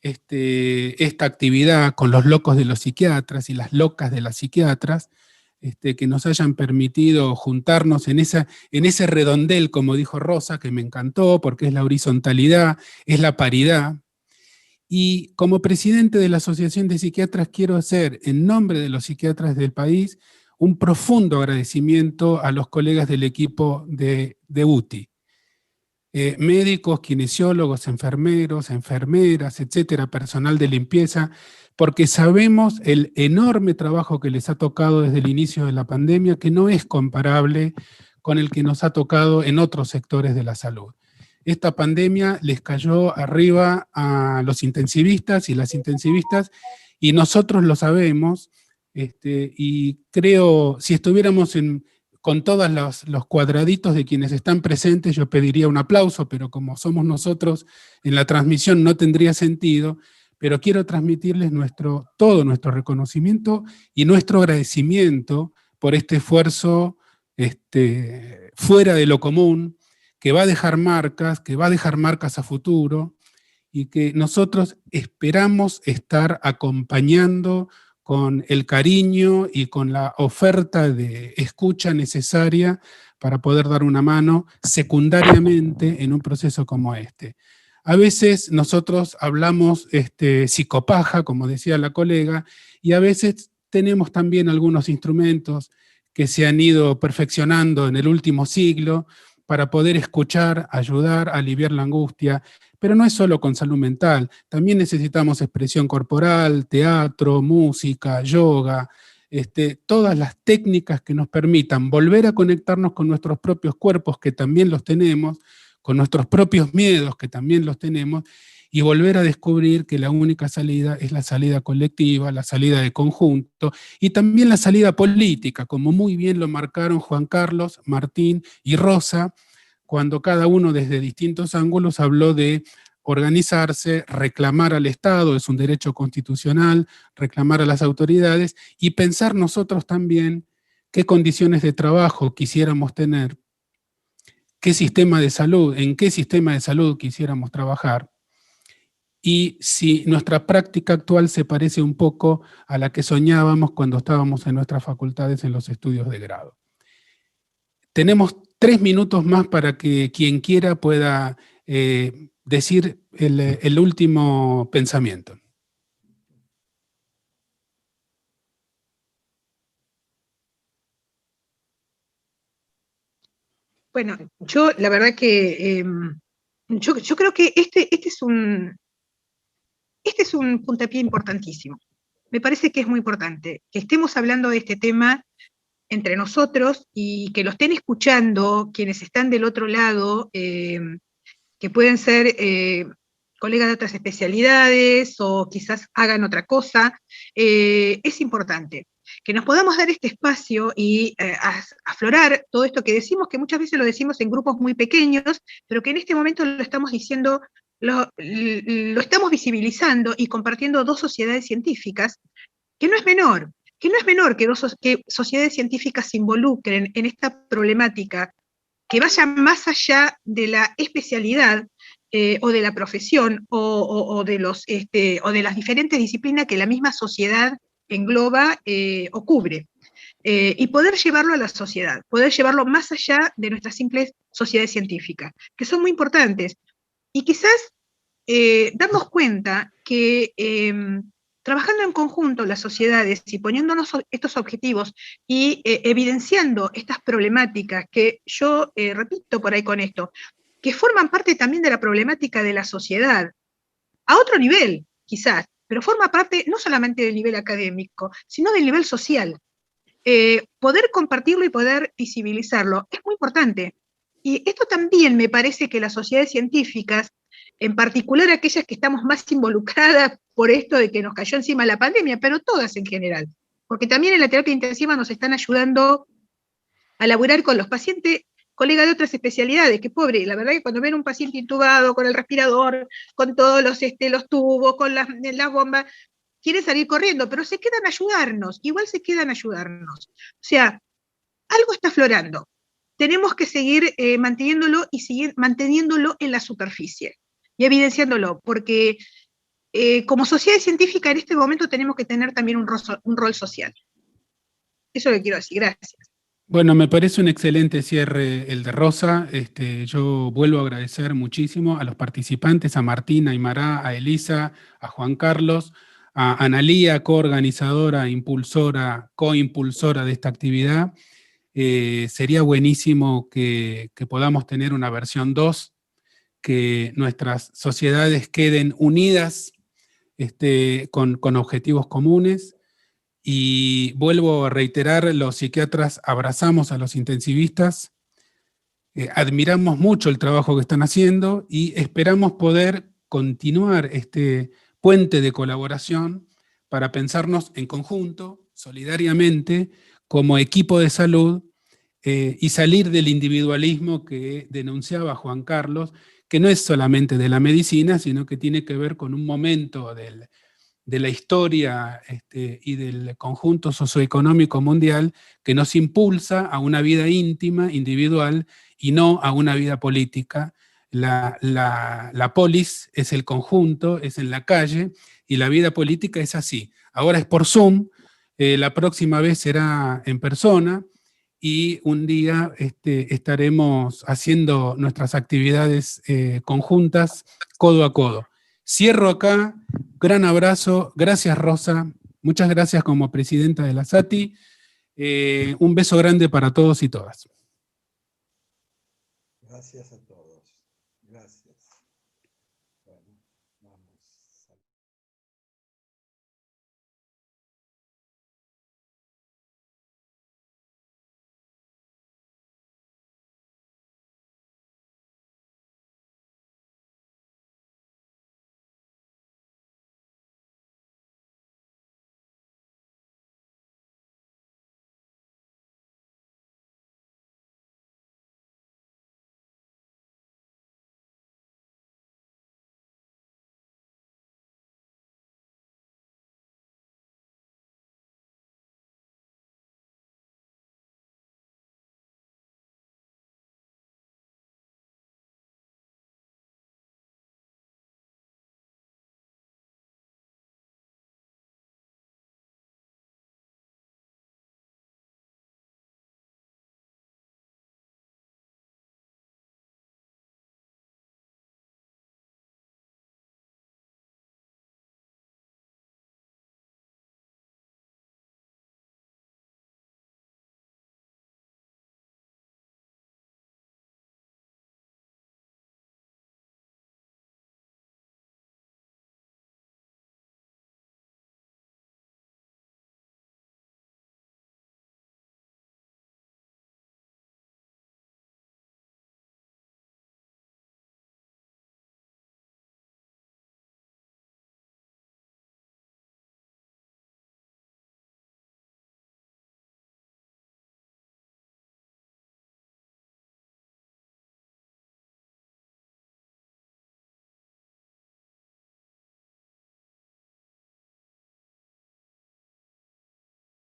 esta actividad con los locos de los psiquiatras y las locas de las psiquiatras, que nos hayan permitido juntarnos en ese redondel, como dijo Rosa, que me encantó, porque es la horizontalidad, es la paridad. Y como presidente de la Asociación de Psiquiatras quiero hacer, en nombre de los psiquiatras del país, un profundo agradecimiento a los colegas del equipo de UTI. Médicos, kinesiólogos, enfermeros, enfermeras, etcétera, personal de limpieza, porque sabemos el enorme trabajo que les ha tocado desde el inicio de la pandemia, que no es comparable con el que nos ha tocado en otros sectores de la salud. Esta pandemia les cayó arriba a los intensivistas y las intensivistas, y nosotros lo sabemos, y creo, si estuviéramos con todos los cuadraditos de quienes están presentes, yo pediría un aplauso, pero como somos nosotros en la transmisión no tendría sentido, pero quiero transmitirles todo nuestro reconocimiento y nuestro agradecimiento por este esfuerzo fuera de lo común, que va a dejar marcas a futuro, y que nosotros esperamos estar acompañando con el cariño y con la oferta de escucha necesaria para poder dar una mano secundariamente en un proceso como este. A veces nosotros hablamos psicopaja, como decía la colega, y a veces tenemos también algunos instrumentos que se han ido perfeccionando en el último siglo, para poder escuchar, ayudar, aliviar la angustia. Pero no es solo con salud mental, también necesitamos expresión corporal, teatro, música, yoga, todas las técnicas que nos permitan volver a conectarnos con nuestros propios cuerpos, que también los tenemos, con nuestros propios miedos, que también los tenemos, y volver a descubrir que la única salida es la salida colectiva, la salida de conjunto, y también la salida política, como muy bien lo marcaron Juan Carlos, Martín y Rosa, cuando cada uno desde distintos ángulos habló de organizarse, reclamar al Estado, es un derecho constitucional, reclamar a las autoridades, y pensar nosotros también qué condiciones de trabajo quisiéramos tener, qué sistema de salud, en qué sistema de salud quisiéramos trabajar, y si nuestra práctica actual se parece un poco a la que soñábamos cuando estábamos en nuestras facultades en los estudios de grado. Tenemos 3 minutos más para que quien quiera pueda decir el último pensamiento. Bueno, yo la verdad que yo creo que este es un puntapié importantísimo. Me parece que es muy importante que estemos hablando de este tema entre nosotros y que lo estén escuchando quienes están del otro lado, que pueden ser colegas de otras especialidades o quizás hagan otra cosa. Es importante que nos podamos dar este espacio y aflorar todo esto que decimos, que muchas veces lo decimos en grupos muy pequeños, pero que en este momento lo estamos diciendo, lo estamos visibilizando y compartiendo 2 sociedades científicas, que no es menor, que sociedades científicas se involucren en esta problemática, que vaya más allá de la especialidad o de la profesión o de las diferentes disciplinas que la misma sociedad engloba o cubre. Y poder llevarlo a la sociedad, poder llevarlo más allá de nuestras simples sociedades científicas, que son muy importantes. Y quizás darnos cuenta que trabajando en conjunto las sociedades y poniéndonos estos objetivos y evidenciando estas problemáticas que yo repito por ahí con esto, que forman parte también de la problemática de la sociedad, a otro nivel quizás, pero forma parte no solamente del nivel académico, sino del nivel social. Poder compartirlo y poder visibilizarlo es muy importante. Y esto también me parece que las sociedades científicas, en particular aquellas que estamos más involucradas por esto de que nos cayó encima la pandemia, pero todas en general, porque también en la terapia intensiva nos están ayudando a laburar con los pacientes, colegas de otras especialidades, que pobre, la verdad que cuando ven un paciente intubado, con el respirador, con todos los tubos, con las bombas, quieren salir corriendo, pero se quedan a ayudarnos, igual se quedan a ayudarnos. O sea, algo está aflorando. Tenemos que seguir manteniéndolo y seguir manteniéndolo en la superficie y evidenciándolo, porque como sociedad científica en este momento tenemos que tener también un rol social. Eso es lo que quiero decir, gracias. Bueno, me parece un excelente cierre el de Rosa. Yo vuelvo a agradecer muchísimo a los participantes, a Martín, a Aymara, a Elisa, a Juan Carlos, a Analía, coorganizadora, impulsora, coimpulsora de esta actividad. Sería buenísimo que podamos tener una versión 2, que nuestras sociedades queden unidas con objetivos comunes. Y vuelvo a reiterar, los psiquiatras abrazamos a los intensivistas, admiramos mucho el trabajo que están haciendo y esperamos poder continuar este puente de colaboración para pensarnos en conjunto, solidariamente, como equipo de salud y salir del individualismo que denunciaba Juan Carlos, que no es solamente de la medicina, sino que tiene que ver con un momento de la historia y del conjunto socioeconómico mundial que nos impulsa a una vida íntima, individual, y no a una vida política. La polis es el conjunto, es en la calle, y la vida política es así. Ahora es por Zoom, la próxima vez será en persona, y un día estaremos haciendo nuestras actividades conjuntas, codo a codo. Cierro acá, gran abrazo, gracias Rosa, muchas gracias como presidenta de la SATI, un beso grande para todos y todas. Gracias a todos. Gracias. Bueno, vamos.